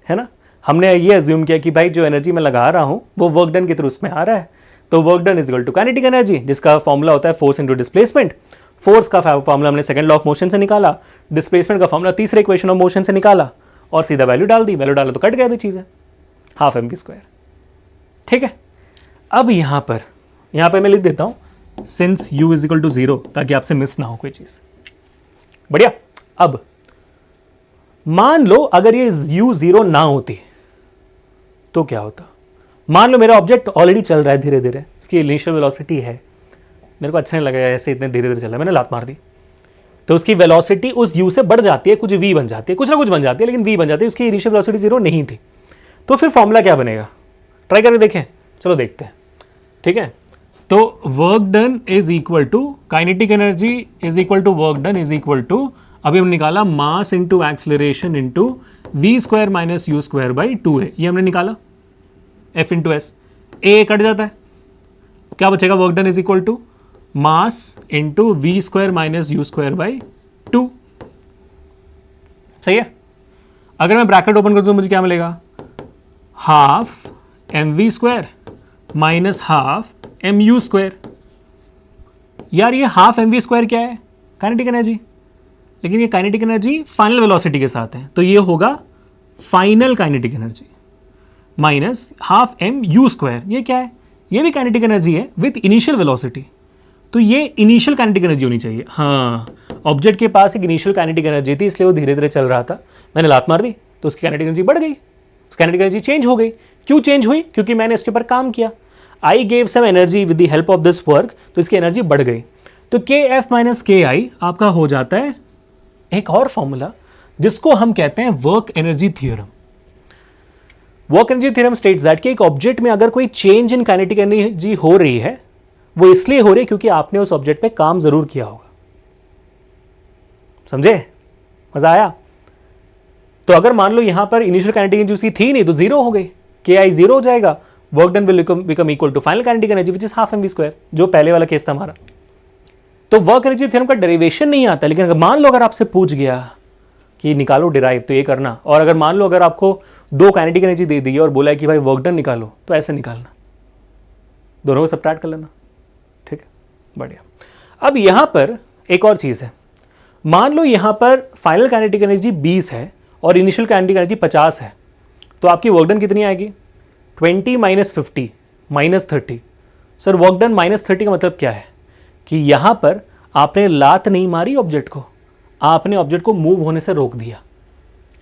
है ना। हमने ये अज्यूम किया कि भाई जो एनर्जी मैं लगा रहा हूं वो वर्क डन के थ्रू उसमें आ रहा है, तो work done is equal to kinetic energy, जिसका फॉर्मूला होता है फोर्स इंटू डिस्प्लेसमेंट। फोर्स का फॉर्मूला हमने सेकंड लॉ ऑफ मोशन से निकाला, डिस्प्लेसमेंट का फॉर्मूला तीसरे इक्वेशन ऑफ मोशन से निकाला, और सीधा वैल्यू डाल दी। वैल्यू डाला तो कट गया भी चीज़ें, हाफ एम वी स्क्वायर। ठीक है, अब यहाँ पे मैं लिख देता हूँ since u is equal to 0, ताकि आपसे मिस ना हो कोई चीज़। बढ़िया। अब मान लो अगर ये u 0 ना होती तो क्या होता? मान लो मेरा ऑब्जेक्ट ऑलरेडी चल रहा है धीरे धीरे, इसकी इनिशियल वेलोसिटी है, मेरे को अच्छा नहीं लगा ऐसे इतने धीरे धीरे चल रहा है, मैंने लात मार दी, तो उसकी वेलोसिटी उस u से बढ़ जाती है, कुछ v बन जाती है, कुछ ना कुछ बन जाती है, लेकिन v बन जाती है, उसकी इनिशियल वेलोसिटी 0 नहीं थी। तो फिर फॉर्मूला क्या बनेगा? ट्राई करके देखें, चलो देखते हैं। ठीक है, तो work done is equal to kinetic energy is equal to work done is equal to, अभी हमने निकाला mass into acceleration into v square minus u square by 2a, ये हमने निकाला f into s, a cut जाता है, क्या बचेगा? Work done is equal to mass into v square minus u square by 2। सही है। अगर मैं ब्रैकेट ओपन कर दूं तो मुझे क्या मिलेगा? Half m v square minus half m u square. यार ये हाफ एम वी स्क्वायर क्या है? काइनेटिक एनर्जी, लेकिन ये काइनेटिक एनर्जी फाइनल वेलोसिटी के साथ है, तो ये होगा final kinetic energy minus half m u square. ये क्या है? ये भी काइनेटिक एनर्जी है विथ इनिशियल वेलोसिटी, तो ये इनिशियल काइनेटिक एनर्जी होनी चाहिए। हाँ, ऑब्जेक्ट के पास एक इनिशियल काइनेटिक एनर्जी थी, इसलिए वो धीरे धीरे चल रहा था, मैंने लात मार दी तो उसकी काइनेटिक एनर्जी बढ़ गई, काइनेटिक एनर्जी चेंज हो गई। क्यों चेंज हुई? क्योंकि मैंने इसके ऊपर काम किया, I gave some energy with the help of this work, तो इसकी एनर्जी बढ़ गई। तो के एफ माइनस के आई आपका हो जाता है एक और फॉर्मूला जिसको हम कहते हैं work energy theorem. Work energy theorem states that कि एक ऑब्जेक्ट में अगर कोई चेंज इन काइनेटिक एनर्जी हो रही है, वो इसलिए हो रही है क्योंकि आपने उस ऑब्जेक्ट पे काम जरूर किया होगा। समझे? मजा आया? तो अगर मान लो यहां पर इनिशियल काइनेटिक एनर्जी उसकी थी नहीं, तो 0 हो गई, के आई 0 हो जाएगा, work done will become equal to final kinetic energy which is half m v square, जो पहले वाला केस था हमारा। तो वर्क एनर्जी थ्योरम का डेरिवेशन नहीं आता, लेकिन अगर मान लो अगर आपसे पूछ गया कि निकालो डिराइव, तो ये करना। और अगर मान लो अगर आपको 2 काइनेटिक एनर्जी दे दी और बोला है कि भाई वर्क डन निकालो, तो ऐसे निकालना, दोनों को सबट्रैक्ट कर लेना। ठीक है, बढ़िया। अब यहां पर एक और चीज है, मान लो यहां पर फाइनल काइनेटिक एनर्जी 20 है और इनिशियल काइनेटिक एनर्जी 50 है, तो आपकी वर्क डन कितनी आएगी? 20 minus 50 minus 30। Sir work done minus 30 का मतलब क्या है? कि यहां पर आपने लात नहीं मारी ऑब्जेक्ट को, आपने ऑब्जेक्ट को मूव होने से रोक दिया,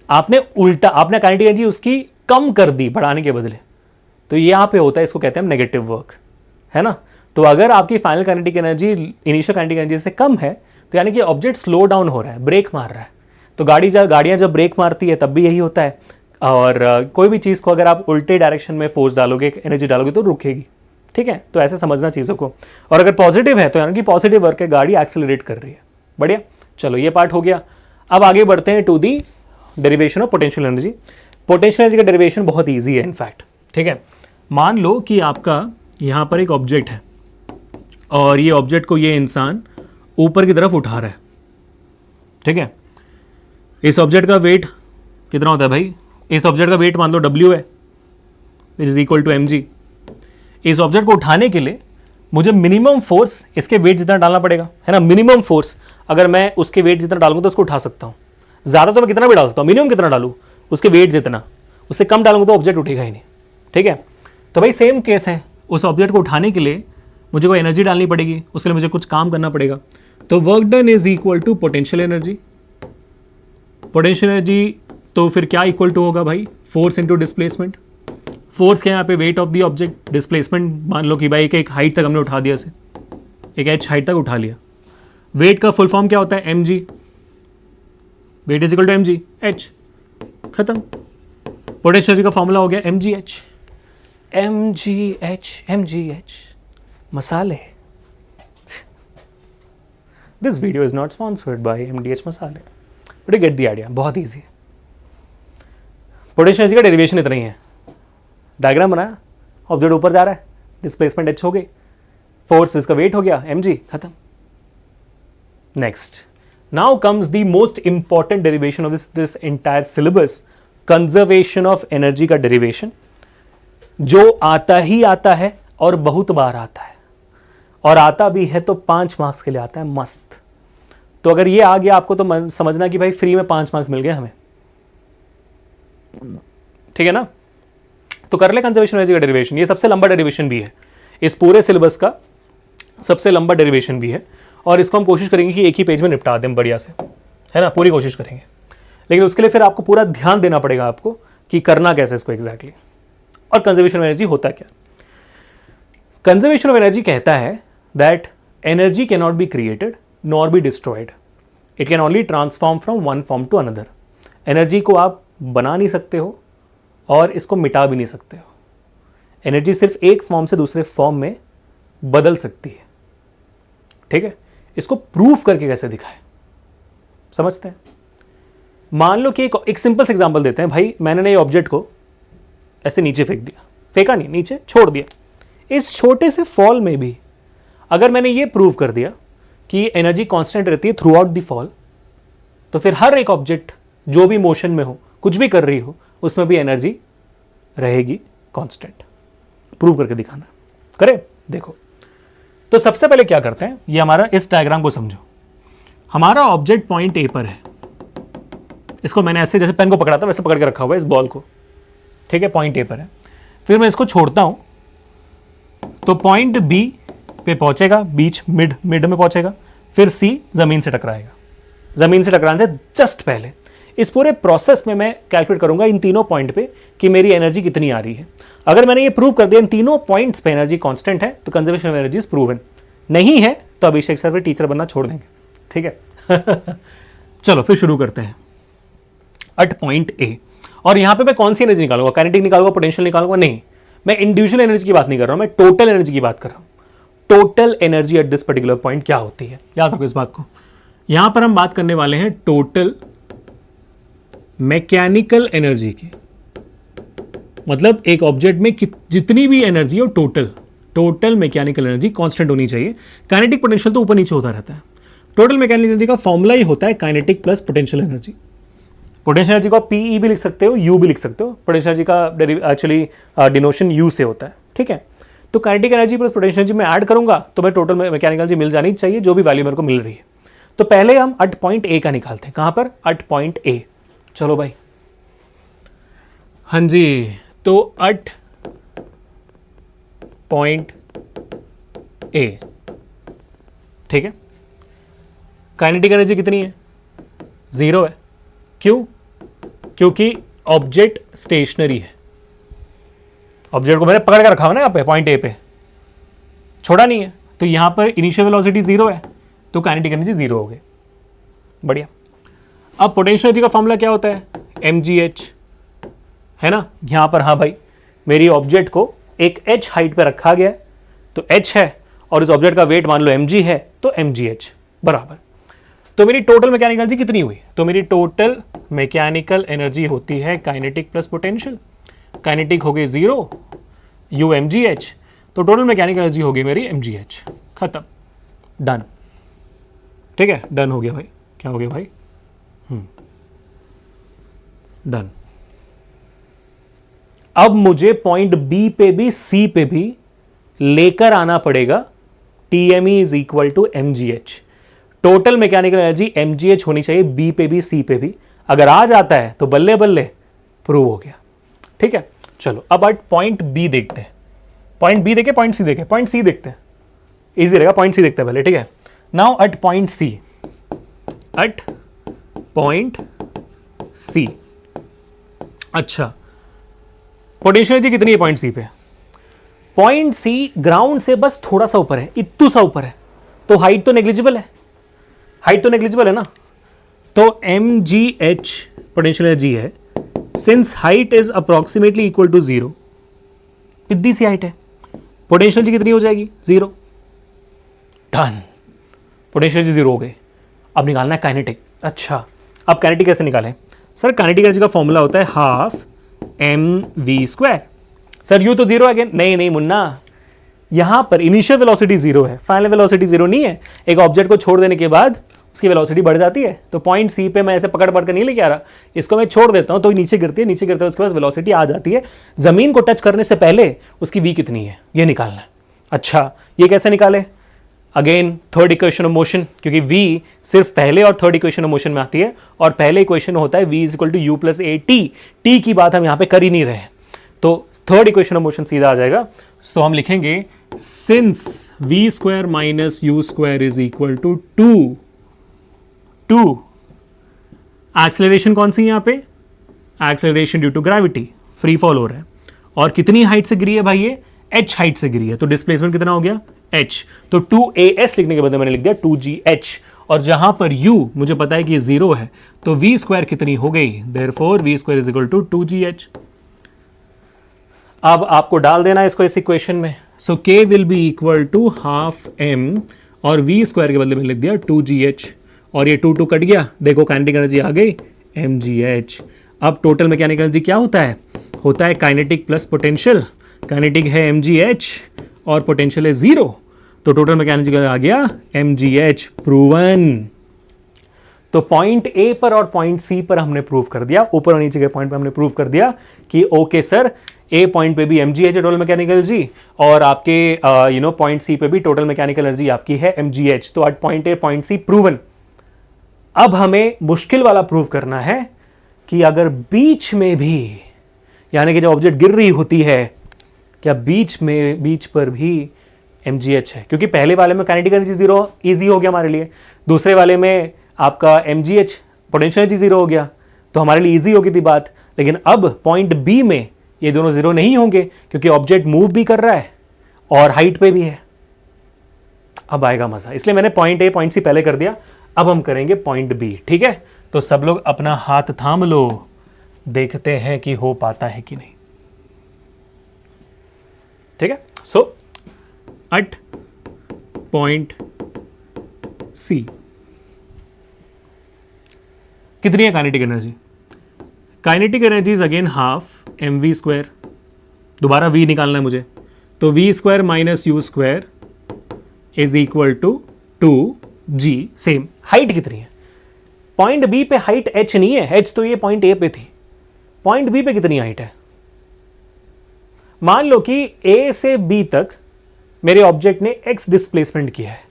आपने उल्टा, आपने काइनेटिक एनर्जी उसकी कम कर दी बढ़ाने के बदले, तो ये यहां पे होता है, इसको कहते हैं नेगेटिव वर्क, है ना। तो अगर आपकी final kinetic energy initial kinetic energy से कम है, तो यानी कि ऑब्जेक्ट स्लो डाउन हो रहा है, ब्रेक मार रहा है। तो गाड़ियां जब ब्रेक मारती है तब भी यही होता है, और कोई भी चीज़ को अगर आप उल्टे डायरेक्शन में फोर्स डालोगे, एनर्जी डालोगे तो रुकेगी। ठीक है, तो ऐसे समझना चीज़ों को। और अगर पॉजिटिव है तो यानी कि पॉजिटिव वर्क है, गाड़ी एक्सेलरेट कर रही है। बढ़िया, चलो ये पार्ट हो गया। अब आगे बढ़ते हैं to the derivation of potential energy. Potential energy का डेरिवेशन बहुत ईजी है इनफैक्ट। ठीक है, मान लो कि आपका यहाँ पर एक ऑब्जेक्ट है और ये ऑब्जेक्ट को ये इंसान ऊपर की तरफ उठा रहा है। ठीक है, इस ऑब्जेक्ट का वेट कितना होता है भाई? इस ऑब्जेक्ट का वेट मान लो W है, which is equal to mg। इस ऑब्जेक्ट को उठाने के लिए मुझे मिनिमम फोर्स इसके वेट जितना डालना पड़ेगा, है ना। मिनिमम फोर्स अगर मैं उसके वेट जितना डालूंगा तो उसको उठा सकता हूँ। ज़्यादा तो मैं कितना भी डाल सकता हूँ, मिनिमम कितना डालूँ, उसके वेट जितना। उससे कम डालूंगा तो ऑब्जेक्ट उठेगा ही नहीं। ठीक है, तो भाई सेम केस है। उस ऑब्जेक्ट को उठाने के लिए मुझे कोई एनर्जी डालनी पड़ेगी, उसके लिए मुझे कुछ काम करना पड़ेगा। तो work done is equal to potential energy. Potential energy तो फिर क्या इक्वल टू होगा भाई? Force into displacement. फोर्स क्या है यहाँ पे? Wait of the object. Displacement मान लो कि भाई एक हाइट तक हमने उठा दिया, से एक h हाइट तक उठा लिया। वेट का फुल फॉर्म क्या होता है? mg। Weight is equal to mg, h, खत्म। पोटेंशियल एनर्जी का फॉर्मूला हो गया mgh। mgh मसाले। This video is not sponsored by mdh मसाले, but you get the idea. बहुत ईजी है। पोटेंशियल एनर्जी का डेरिवेशन इतना ही है। डायग्राम बनाया, ऑब्जेक्ट ऊपर जा रहा है, डिस्प्लेसमेंट h हो गई, फोर्स इसका वेट हो गया mg, खत्म। Next, now comes the most important derivation of this entire syllabus, conservation of energy का डेरिवेशन, जो आता ही आता है और बहुत बार आता है, और आता भी है तो 5 मार्क्स के लिए आता है। मस्त। तो अगर ये आ गया आपको तो समझना कि भाई फ्री में 5 मार्क्स मिल गए हमें। ठीक है ना। तो कर ले कंजर्वेशन एनर्जी का डेरिवेशन। ये सबसे लंबा डेरिवेशन भी है, इस पूरे सिलेबस का सबसे लंबा डेरिवेशन भी है, और इसको हम कोशिश करेंगे कि एक ही पेज में निपटा दें बढ़िया से, है ना। पूरी कोशिश करेंगे, लेकिन उसके लिए फिर आपको पूरा ध्यान देना पड़ेगा आपको कि करना कैसे इसको एग्जैक्टली। और कंजर्वेशन ऑफ एनर्जी होता क्या? कंजर्वेशन ऑफ एनर्जी कहता है that energy can not be created nor be destroyed, it can only transform from one form to another. Energy को आप बना नहीं सकते हो और इसको मिटा भी नहीं सकते हो। एनर्जी सिर्फ एक फॉर्म से दूसरे फॉर्म में बदल सकती है। ठीक है, इसको प्रूफ करके कैसे दिखाए, समझते हैं। मान लो कि एक सिंपल सा एग्जांपल देते हैं। भाई मैंने ये ऑब्जेक्ट को ऐसे नीचे फेंक दिया, फेंका नहीं, नीचे छोड़ दिया। इस छोटे से फॉल में भी अगर मैंने ये प्रूव कर दिया कि एनर्जी कांस्टेंट रहती है थ्रू आउट द फॉल, तो फिर हर एक ऑब्जेक्ट जो भी मोशन में हो, कुछ भी कर रही हो, उसमें भी एनर्जी रहेगी कांस्टेंट। प्रूव करके दिखाना, करें? देखो, तो सबसे पहले क्या करते हैं, ये हमारा इस डायग्राम को समझो। हमारा ऑब्जेक्ट पॉइंट ए पर है, इसको मैंने ऐसे जैसे पेन को पकड़ा था वैसे पकड़ के रखा हुआ है इस बॉल को। ठीक है, पॉइंट ए पर है। फिर मैं इसको छोड़ता हूं तो पॉइंट बी पे पहुंचेगा, बीच मिड में पहुंचेगा, फिर सी जमीन से टकराएगा। जमीन से टकराने से जस्ट पहले इस पूरे प्रोसेस में मैं कैलकुलेट करूंगा इन तीनों पॉइंट पे कि मेरी एनर्जी कितनी आ रही है। अगर मैंने ये प्रूव कर दिया इन तीनों पॉइंट्स पे एनर्जी कांस्टेंट है तो conservation of energy is proven. नहीं है तो अभिषेक सर फिर टीचर बनना छोड़ देंगे। ठीक है चलो फिर शुरू करते हैं। एट पॉइंट ए, और यहां पे मैं कौन सी एनर्जी निकालूंगा? काइनेटिक निकालूंगा, पोटेंशियल निकालूंगा? नहीं, मैं इंडिविजुअल एनर्जी की बात नहीं कर रहा हूं, मैं टोटल एनर्जी की बात कर रहा हूं। Total energy at this particular point क्या होती है, याद रखो इस बात को। यहां पर हम बात करने वाले हैं टोटल मैकेनिकल एनर्जी की, मतलब एक ऑब्जेक्ट में जितनी भी एनर्जी है टोटल मैकेनिकल एनर्जी कांस्टेंट होनी चाहिए। काइनेटिक पोटेंशियल तो ऊपर नीचे होता रहता है। टोटल मैकेनिकल एनर्जी का फॉर्मूला ही होता है kinetic plus potential energy. Potential energy को आप पीई भी लिख सकते हो, यू भी लिख सकते हो। पोटेंशियल एनर्जी का एक्चुअली डिनोशन यू से होता है। ठीक है, तो kinetic energy plus potential energy मैं ऐड करूंगा तो मैं टोटल मैकेनिकल एनर्जी मिल जानी चाहिए, जो भी वैल्यू मेरे को मिल रही है। तो पहले हम एट पॉइंट ए का निकालते हैं। कहां पर? At point A. चलो भाई, हाँ जी, तो एट पॉइंट ए, ठीक है, काइनेटिक एनर्जी कितनी है? 0 है। क्यों? क्योंकि ऑब्जेक्ट स्टेशनरी है। ऑब्जेक्ट को मैंने पकड़ कर रखा हुआ ना यहाँ पे पॉइंट ए पे, छोड़ा नहीं है, तो यहां पर इनिशियल वेलोसिटी 0 है, तो काइनेटिक एनर्जी 0 हो गई। बढ़िया। अब पोटेंशियल एनर्जी का फॉर्मूला क्या होता है? mgh। है ना। यहां पर हाँ भाई, मेरी ऑब्जेक्ट को एक h हाइट पे रखा गया है, तो h है, और इस ऑब्जेक्ट का वेट मान लो mg है, तो mgh बराबर। तो मेरी टोटल मैकेनिकल एनर्जी कितनी हुई? तो मेरी टोटल मैकेनिकल एनर्जी होती है काइनेटिक प्लस पोटेंशियल। काइनेटिक हो गई 0 u mgh, तो टोटल मैकेनिकल एनर्जी होगी मेरी mgh। खत्म, डन। ठीक है, डन हो गया भाई। क्या हो गया भाई? डन। अब मुझे पॉइंट बी पे भी सी पे भी लेकर आना पड़ेगा TME is equal to mgh। Total mechanical energy mgh होनी चाहिए बी पे भी सी पे भी। अगर आ जाता है तो बल्ले बल्ले प्रूव हो गया। ठीक है, चलो अब एट पॉइंट बी देखते हैं। पॉइंट बी देखे, पॉइंट सी देखे, पॉइंट सी देखते हैं, इजी रहेगा। पॉइंट सी देखते हैं पहले। ठीक है, now at point C, at point C, अच्छा पोटेंशियल एनर्जी कितनी है पॉइंट सी पे? पॉइंट सी ग्राउंड से बस थोड़ा सा ऊपर है, इत्तू सा ऊपर है, तो हाइट तो नेग्लिजिबल है, हाइट तो नेग्लिजिबल है ना। तो mgh पोटेंशियल एनर्जी है, since height is approximately equal to 0, इतनी सी हाइट है, पोटेंशियल एनर्जी कितनी हो जाएगी? 0। डन, पोटेंशियल एनर्जी 0 हो गई। अब निकालना है काइनेटिक। अच्छा, अब काइनेटिक कैसे निकालें? सर काइनेटिक एनर्जी का फॉर्मूला होता है हाफ mv²। सर यू तो 0 है अगेन। नहीं नहीं मुन्ना, यहां पर इनिशियल वेलोसिटी 0 है, फाइनल वेलोसिटी 0 नहीं है। एक ऑब्जेक्ट को छोड़ देने के बाद उसकी वेलोसिटी बढ़ जाती है। तो पॉइंट सी पे मैं ऐसे पकड़ कर नहीं लेके आ रहा, इसको मैं छोड़ देता हूं तो नीचे गिरती है, नीचे गिरते उसके बाद वेलोसिटी आ जाती है। जमीन को टच करने से पहले उसकी वी कितनी है ये निकालना है। अच्छा, ये कैसे निकाले? Again third equation of motion, क्योंकि v सिर्फ पहले और थर्ड इक्वेशन ऑफ मोशन में आती है, और पहले इक्वेशन होता है v is equal to you plus A T. T की बात हम यहां पे कर ही नहीं रहे हैं, तो थर्ड इक्वेशन ऑफ मोशन सीधा आ जाएगा। तो हम लिखेंगे since v² minus u² is equal to 2। Acceleration कौन सी यहां पे? Acceleration due to gravity, free fall हो रहा है। और कितनी हाइट से गिरी है भाई? ये h हाइट से गिरी है, तो डिस्प्लेसमेंट कितना हो गया? h। तो 2as लिखने के बदले मैंने लिख दिया 2gh, और जहां पर u मुझे पता है कि 0 है, तो v² कितनी हो गई? Therefore v² is equal to 2gh। अब आपको डाल देना इसको इस इक्वेशन में। So k will be equal to half m, और v² के बदले में लिख दिया 2gh, और ये 2 कट गया। देखो काइनेटिक एनर्जी आ गई mgh। अब टोटल मैकेनिकल एनर्जी क्या होता है? होता है काइनेटिक प्लस पोटेंशियल। काइनेटिक है mgh और पोटेंशियल है 0, तो टोटल मैकेनिकल एनर्जी आ गया mgh। प्रूवन। तो पॉइंट ए पर और पॉइंट सी पर हमने प्रूव कर दिया, ऊपर और नीचे के पॉइंट पर हमने प्रूव कर दिया कि ओके सर, ए पॉइंट पे भी mgh है टोटल मैकेनिकल एनर्जी, और आपके पॉइंट सी पे भी टोटल मैकेनिकल एनर्जी आपकी है mgh। तो at point A point C proven. अब हमें मुश्किल वाला प्रूव करना है कि अगर बीच में भी, यानी कि जब ऑब्जेक्ट गिर रही होती है, क्या बीच पर भी mgh है? क्योंकि पहले वाले में काइनेटिक एनर्जी 0 इजी हो गया हमारे लिए, दूसरे वाले में आपका mgh पोटेंशियल एनर्जी 0 हो गया, तो हमारे लिए इजी हो गई थी बात। लेकिन अब पॉइंट बी में ये दोनों 0 नहीं होंगे, क्योंकि ऑब्जेक्ट मूव भी कर रहा है और हाइट पे भी है। अब आएगा मजा, इसलिए मैंने पॉइंट ए पॉइंट सी पहले कर दिया। अब हम करेंगे पॉइंट बी। ठीक है, तो सब लोग अपना हाथ थाम लो, देखते हैं कि हो पाता है कि नहीं। ठीक है, सो एट पॉइंट सी कितनी है kinetic energy? Kinetic energy is again half mv²। दोबारा v निकालना है मुझे, तो v² minus u² is equal to 2g। Same height कितनी है? पॉइंट बी पे हाइट h नहीं है, h तो ये पॉइंट ए पे थी। पॉइंट बी पे कितनी हाइट है? मान लो कि a से b तक मेरे ऑब्जेक्ट ने x डिस्प्लेसमेंट किया है।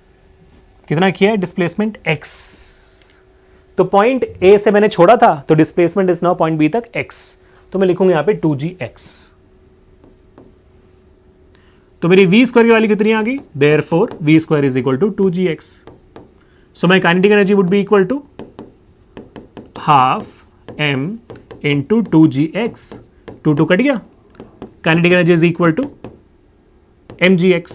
कितना किया है डिस्प्लेसमेंट? x। तो पॉइंट a से मैंने छोड़ा था, तो displacement is now point b तक x, तो मैं लिखूंगा यहां पे 2gx। तो मेरी v² की वैल्यू कितनी आ गई? Therefore v² is equal to 2gx। So my kinetic energy would be equal to half m into 2gx। 2 cut गया, kinetic energy is equal to mgx।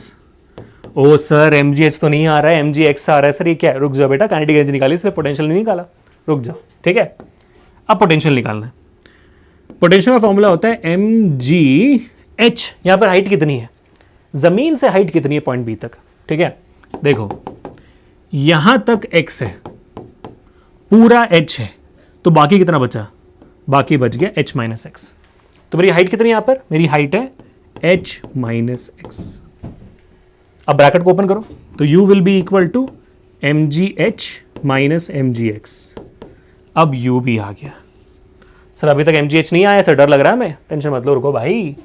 Oh sir mgh तो नहीं आ रहा है, mgx आ रहा है सर, ये क्या है? रुक जाओ बेटा, काइनेटिक एनर्जी निकाली, इसलिए पोटेंशियल नहीं निकाला, रुक जाओ। ठीक है, अब पोटेंशियल निकालना है। पोटेंशियल का फॉर्मूला होता है एम जी एच। यहां पर हाइट कितनी है, जमीन से हाइट कितनी है पॉइंट बी तक, ठीक है। देखो यहां तक x है, पूरा h है, तो बाकी कितना बचा, बाकी बच गया h माइनस एक्स। तो मेरी हाइट कितनी है यहां पर, मेरी हाइट है h माइनस एक्स। अब ब्रैकेट को ओपन करो तो u will be equal to M G H minus M G X. अब u भी आ गया सर, अभी तक एम जी एच नहीं आया सर, डर लग रहा है, मैं टेंशन मत लो, रुको भाई।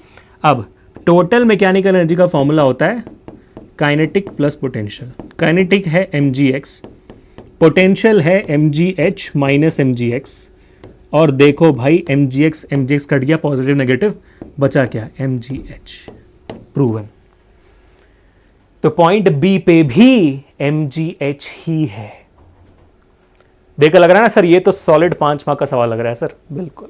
अब टोटल मैकेनिकल एनर्जी का फॉर्मूला होता है काइनेटिक प्लस पोटेंशियल। काइनेटिक है एम जी एक्स, पोटेंशियल है M G H minus M G X. और देखो भाई एम जी एक्स कट गया, पॉजिटिव नेगेटिव बचा क्या, एम जी एच। प्रूवन। तो पॉइंट बी पे भी एम जी एच ही है। देखकर लग रहा है ना सर, ये तो सॉलिड 5 मार्क का सवाल लग रहा है सर, बिल्कुल।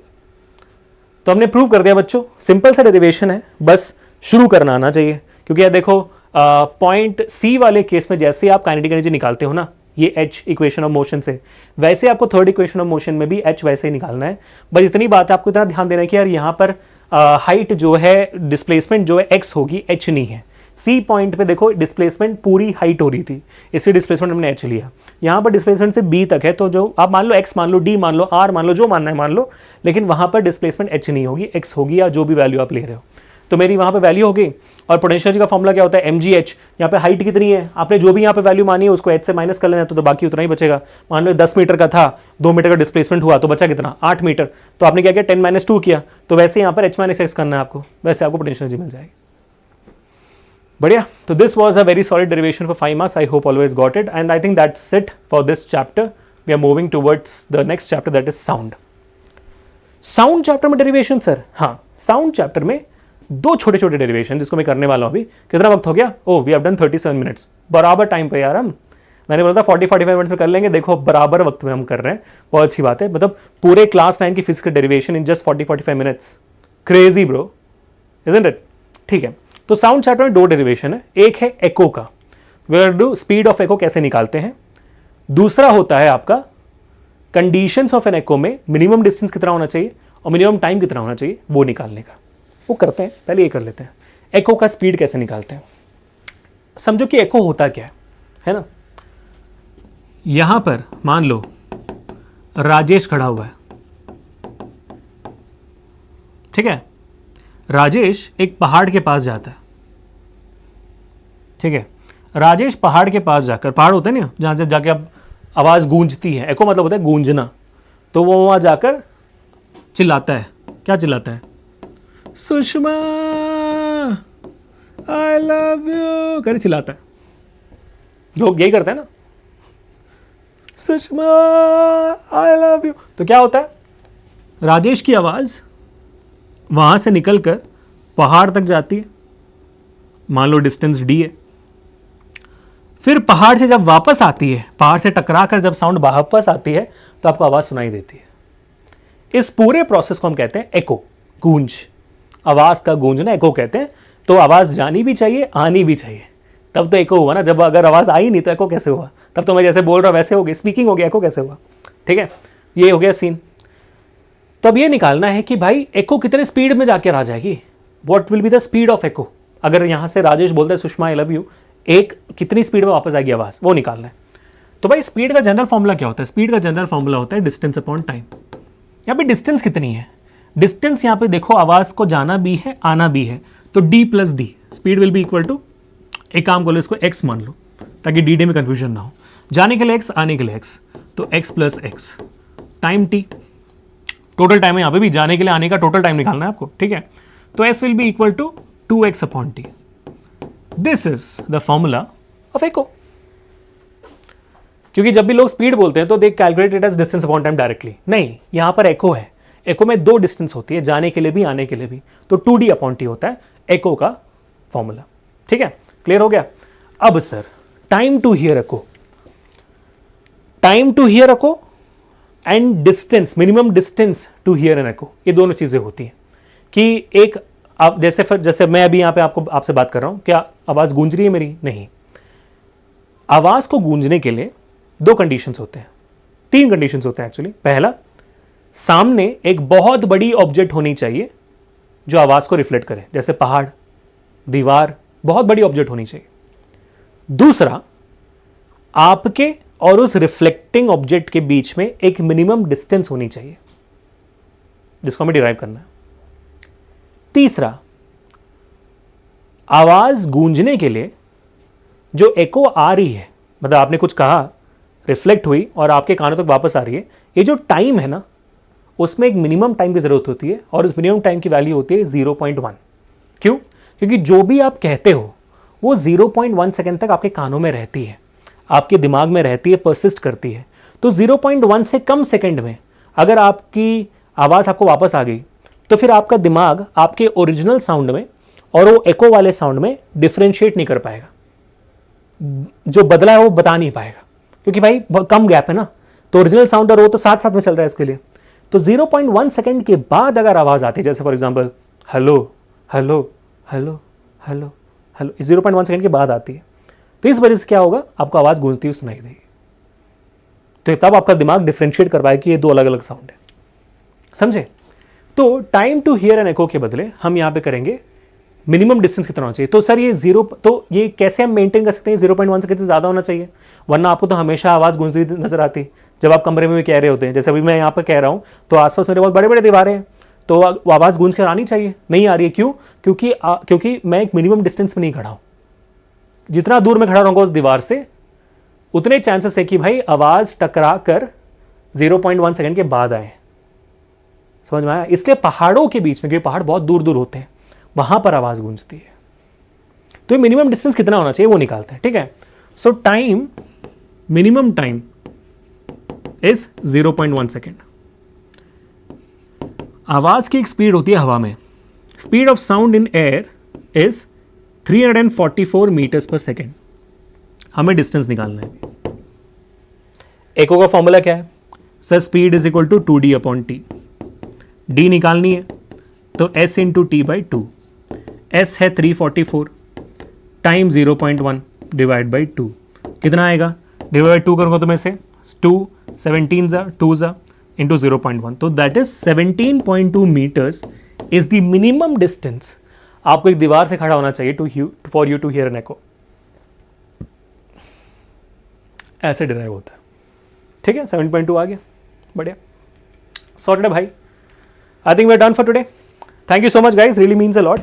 तो हमने प्रूव कर दिया बच्चों, सिंपल सा डेरिवेशन है, बस शुरू करना आना चाहिए। क्योंकि यार देखो पॉइंट सी वाले केस में जैसे आप काइनेटिक एनर्जी निकालते हो ना, ये एच इक्वेशन ऑफ मोशन से, वैसे आपको थर्ड इक्वेशन ऑफ मोशन में भी एच वैसे ही निकालना है। बस इतनी बात है, आपको इतना ध्यान देना है कि यार यहाँ पर हाइट जो है, डिस्प्लेसमेंट जो है एक्स होगी, एच नहीं है। सी पॉइंट पे देखो डिस्प्लेसमेंट पूरी हाइट हो रही थी, इससे डिस्प्लेसमेंट हमने एच लिया। यहाँ पर डिस्प्लेसमेंट से बी तक है, तो जो आप मान लो एक्स मान लो, डी मान लो, आर मान लो, जो मानना है मान लो, लेकिन वहाँ पर डिस्प्लेसमेंट एच नहीं होगी, एक्स होगी, या जो भी वैल्यू आप ले रहे हो। तो मेरी वहाँ पे वैल्यू हो गई। और पोटेंशियल का फॉर्मूला क्या होता है, एम जी एच। यहाँ पे हाइट कितनी है, आपने जो भी यहाँ पे वैल्यू मानी है उसको एच से माइनस कर लेना, तो बाकी उतना ही बचेगा। मान लो 10 मीटर का था, 2 मीटर का डिस्प्लेसमेंट हुआ, तो बचा कितना, 8 मीटर। तो आपने क्या किया, 10 माइनस 2 किया, तो वैसे यहाँ पर एच माइनस एक्स करना है आपको, वैसे आपको पोटेंशियल एनर्जी मिल जाएगी। बढ़िया। तो this was a very solid derivation for 5 marks. I hope always got it, and I think that's it for this chapter. We are moving towards the next chapter, that is sound. Sound chapter में derivation sir, हाँ sound chapter में 2 छोटे छोटे derivation जिसको मैं करने वाला हूं अभी। कितना वक्त हो गया, oh we have done 37 minutes, बराबर टाइम पे यार हम। मैंने बोला था 40-45 मिनट्स में कर लेंगे, देखो बराबर वक्त में हम कर रहे हैं, बहुत अच्छी बात है। मतलब पूरे क्लास 9 की फिजिक्स का derivation in just 40-45 minutes, crazy bro, isn't it. ठीक है, तो साउंड चैप्टर में 2 डेरिवेशन है। एक है एको का, we are do speed of echo कैसे निकालते हैं। दूसरा होता है आपका कंडीशंस ऑफ एन एको में मिनिमम डिस्टेंस कितना होना चाहिए और मिनिमम टाइम कितना होना चाहिए, वो निकालने का। वो करते हैं, पहले ये कर लेते हैं, एको का स्पीड कैसे निकालते हैं। समझो कि एको होता क्या है ना। यहां पर मान लो राजेश खड़ा हुआ है, ठीक है। राजेश एक पहाड़ के पास जाता है, ठीक है। राजेश पहाड़ के पास जाकर, पहाड़ होते हैं ना जहां से जाके अब आवाज गूंजती है, एको मतलब होता है गूंजना, तो वो वहां जाकर चिल्लाता है। क्या चिल्लाता है, सुषमा आई लव यू कर चिल्लाता है। लोग यही करते हैं ना, सुषमा आई लव यू। तो क्या होता है, राजेश की आवाज वहां से निकलकर पहाड़ तक जाती है, मान लो डिस्टेंस डी है। फिर पहाड़ से जब वापस आती है, पहाड़ से टकराकर जब साउंड वापस आती है, तो आपको आवाज सुनाई देती है। इस पूरे प्रोसेस को हम कहते हैं एको, गूंज। आवाज का गूंजना एको कहते हैं। तो आवाज जानी भी चाहिए, आनी भी चाहिए, तब तो एको हुआ ना। जब अगर आवाज आई नहीं तो एको कैसे हुआ, तब तो मैं जैसे बोल रहा हूं वैसे हो गया, स्पीकिंग हो गया, एको कैसे हुआ। ठीक है, ये हो गया सीन। तो अब ये निकालना है कि भाई एको कितने स्पीड में जाकर आ जाएगी, what will be the speed of echo. अगर यहां से राजेश बोलता है सुषमा आई लव यू, एक कितनी स्पीड में वापस आएगी आवाज, वो निकालना है। तो भाई स्पीड का जनरल फॉर्मूला क्या होता है, स्पीड का जनरल फॉर्मूला होता है डिस्टेंस अपॉन टाइम। यहाँ पे डिस्टेंस कितनी है, डिस्टेंस यहाँ पे देखो आवाज को जाना भी है आना भी है, तो D plus D, speed will be equal to, एक काम कर लो इसको एक्स मान लो ताकि डी में कंफ्यूजन ना हो। जाने के लिए एक्स, आने के लिए एक्स, तो x plus x time T, total time है यहाँ पे भी, जाने के लिए आने का टोटल टाइम निकालना है आपको। ठीक है, तो S will be equal to 2x upon T. This is the formula of echo. क्योंकि जब भी लोग स्पीड बोलते हैं तो they calculate it as distance upon time directly, नहीं, यहां पर एको है। एको में 2 डिस्टेंस होती है, जाने के लिए भी आने के लिए भी, तो 2d अपॉन टी होता है एको का फॉर्मूला। ठीक है, क्लियर हो गया। अब sir time to hear echo, time to hear echo and distance, minimum distance to hear an echo, ये दोनों चीजें होती हैं। कि एक आप जैसे मैं अभी यहां पे आपसे बात कर रहा हूं, क्या आवाज गूंज रही है मेरी, नहीं। आवाज को गूंजने के लिए 2 कंडीशंस होते हैं, 3 कंडीशंस होते हैं एक्चुअली। पहला, सामने एक बहुत बड़ी ऑब्जेक्ट होनी चाहिए जो आवाज को रिफ्लेक्ट करे, जैसे पहाड़, दीवार, बहुत बड़ी ऑब्जेक्ट होनी चाहिए। दूसरा, आपके और उस रिफ्लेक्टिंग ऑब्जेक्ट के बीच में एक मिनिमम डिस्टेंस होनी चाहिए जिसको हमें डिराइव करना है। तीसरा, आवाज गूंजने के लिए जो एको आ रही है, मतलब आपने कुछ कहा, रिफ्लेक्ट हुई और आपके कानों तक वापस आ रही है, ये जो टाइम है ना, उसमें एक मिनिमम टाइम की जरूरत होती है और उस मिनिमम टाइम की वैल्यू होती है 0.1। क्यों? क्योंकि जो भी आप कहते हो वो 0.1 सेकेंड तक आपके कानों में रहती है, आपके दिमाग में रहती है, परसिस्ट करती है। तो 0.1 से कम सेकेंड में अगर आपकी आवाज़ आपको वापस आ गई तो फिर आपका दिमाग आपके ओरिजिनल साउंड में और वो एको वाले साउंड में डिफ्रेंशिएट नहीं कर पाएगा, जो बदला है वो बता नहीं पाएगा, क्योंकि भाई कम गैप है ना, तो ओरिजिनल साउंड और वो तो साथ साथ में चल रहा है इसके लिए। तो 0.1 सेकेंड के बाद अगर आवाज़ आती है, जैसे for example hello hello hello hello hello, 0.1 second के बाद आती है, तो इस वजह से क्या होगा, आपको आवाज़ गूंजती हुई सुनाई देगी। तो तब आपका दिमाग डिफ्रेंशिएट कर पाएगा कि ये दो अलग अलग साउंड है। समझे? तो time to hear an echo के बदले हम यहाँ पे करेंगे मिनिमम डिस्टेंस कितना होना चाहिए। तो सर ये तो ये कैसे हम मेंटेन कर सकते हैं? 0.1 सेकंड से ज़्यादा होना चाहिए, वरना आपको तो हमेशा आवाज़ गूंजती नजर आती जब आप कमरे में भी कह रहे होते हैं। जैसे अभी मैं यहाँ पर कह रहा हूँ तो आसपास मेरे बहुत बड़े बड़े दीवारें हैं, तो आवाज़ गूंज कर आनी चाहिए, नहीं आ रही है। क्यों? क्योंकि मैं एक मिनिमम डिस्टेंस में नहीं खड़ा हूँ। जितना दूर मैं खड़ा रहूँगा उस दीवार से, उतने चांसेस है कि भाई आवाज़ टकरा कर 0.1 सेकेंड के बाद आए। समझ में आया? इसलिए पहाड़ों के बीच में, क्योंकि पहाड़ बहुत दूर दूर होते हैं, वहां पर आवाज गूंजती है। तो मिनिमम डिस्टेंस कितना होना चाहिए वो निकालते हैं। ठीक है? So time, minimum time is 0.1 second. आवाज की एक स्पीड होती है हवा में, speed of sound in air is 344 metres per second. हमें डिस्टेंस निकालना है। एको का फॉर्मूला क्या है sir? Speed is equal to 2d upon T. D निकालनी है तो s into T by 2। s है 344, टाइम 0.1 डिवाइड बाई 2 कितना आएगा? डिवाइड बाई 2 करूँगा तो मैं से 2 17 जा 2 जा इंटू 0.1, तो that is 17.2 metres is the minimum distance आपको एक दीवार से खड़ा होना चाहिए for you to hear an echo. ऐसे डिराइव होता है। ठीक है? 7.2 आ गया, बढ़िया, सॉर्टेड है भाई। I think we are done for today. Thank you so much guys, really means a lot.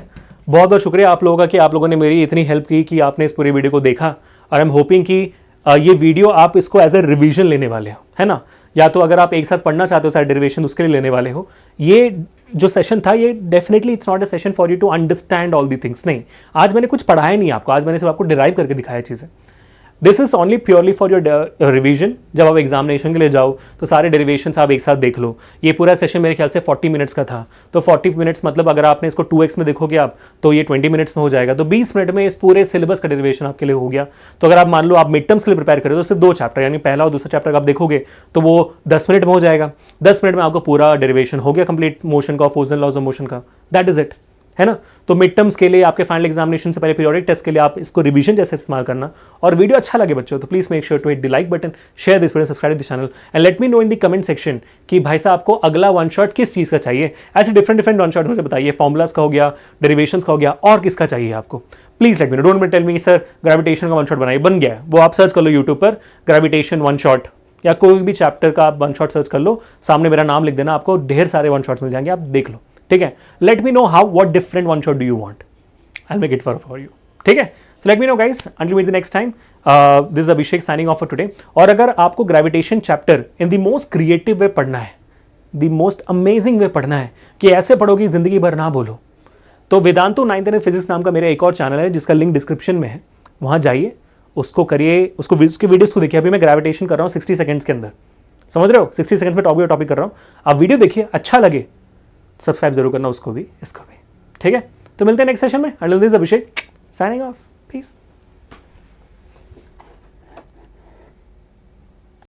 बहुत बहुत शुक्रिया आप लोगों का कि आप लोगों ने मेरी इतनी हेल्प की कि आपने इस पूरी वीडियो को देखा, और आई एम होपिंग कि ये वीडियो आप इसको एज ए रिवीजन लेने वाले हो, है ना? या तो अगर आप एक साथ पढ़ना चाहते हो सारे डेरिवेशन, उसके लिए लेने वाले हो। ये जो सेशन था ये definitely it's not a session for you to understand all the things. नहीं, आज मैंने कुछ पढ़ाया नहीं आपको, आज मैंने सिर्फ आपको डिराइव करके दिखाया चीज़ें। This is only purely for your revision. जब आप एग्जामिनेशन के लिए जाओ तो सारे डेरिवेशंस आप एक साथ देख लो। ये पूरा सेशन मेरे ख्याल से 40 मिनट्स का था, तो 40 मिनट्स मतलब अगर आपने इसको 2x में देखोगे आप तो ये 20 मिनट्स में हो जाएगा। तो 20 मिनट में इस पूरे सिलेबस का डेरिवेशन आपके लिए हो गया। तो अगर आप मान लो आप मिड टर्म्स के लिए प्रिपेयर करें तो सिर्फ 2 चैप्टर यानी पहला और दूसरा चैप्टर आप देखोगे तो वो 10 मिनट में हो जाएगा। 10 मिनट में आपको पूरा डेरिवेशन हो गया कंप्लीट मोशन का, force and laws of motion का। दैट इज इट, है ना? तो मिड टर्म्स के लिए, आपके फाइनल एग्जामिनेशन से पहले, पीरियोडिक टेस्ट के लिए आप इसको रिवीजन जैसे इस्तेमाल करना। और वीडियो अच्छा लगे बच्चों तो please make sure to hit the like button, share this video, subscribe this channel and let me know in the comment section कि भाई साहब आपको अगला वन शॉट किस चीज़ का चाहिए। ऐसे डिफरेंट वन शॉट मुझे बताइए, फॉर्मुलाज का हो गया, डेरिवेशंस का हो गया, और किसका चाहिए आपको? Please let me know, don't tell me sir gravitation का वन शॉट बनाइए, बन गया है वो, आप सर्च कर लो यूट्यूब पर ग्रेविटेशन वन शॉट, या कोई भी चैप्टर का आप वन शॉट सर्च कर लो, सामने मेरा नाम लिख देना, आपको ढेर सारे वन शॉट्स मिल जाएंगे, आप देख लो। ठीक है? Let me know how what different one shot do you want, I make it for you. ठीक है? So let me know guys, until meet the next time, this is Abhishek signing off for today. और अगर आपको gravitation chapter in the most creative way पढ़ना है, the most amazing वे पढ़ना है कि ऐसे पढ़ोगी जिंदगी भर ना बोलो, तो वेदांतु 9th एंड फिजिक्स नाम का मेरा एक और चैनल है जिसका लिंक डिस्क्रिप्शन में है, वहां जाइए, उसको करिए, उसकी वीडियोस को देखिए। अभी मैं ग्रेविटेशन कर रहा हूँ 60 सेकंड्स के अंदर, समझ रहे हो? 60 सेकंड्स में टॉपिक कर रहा हूँ, आप वीडियो देखिए, अच्छा लगे सब्सक्राइब जरूर करना, उसको भी, इसको भी। ठीक है? तो मिलते हैं नेक्स्ट सेशन में। Until this Abhishek signing off, piece.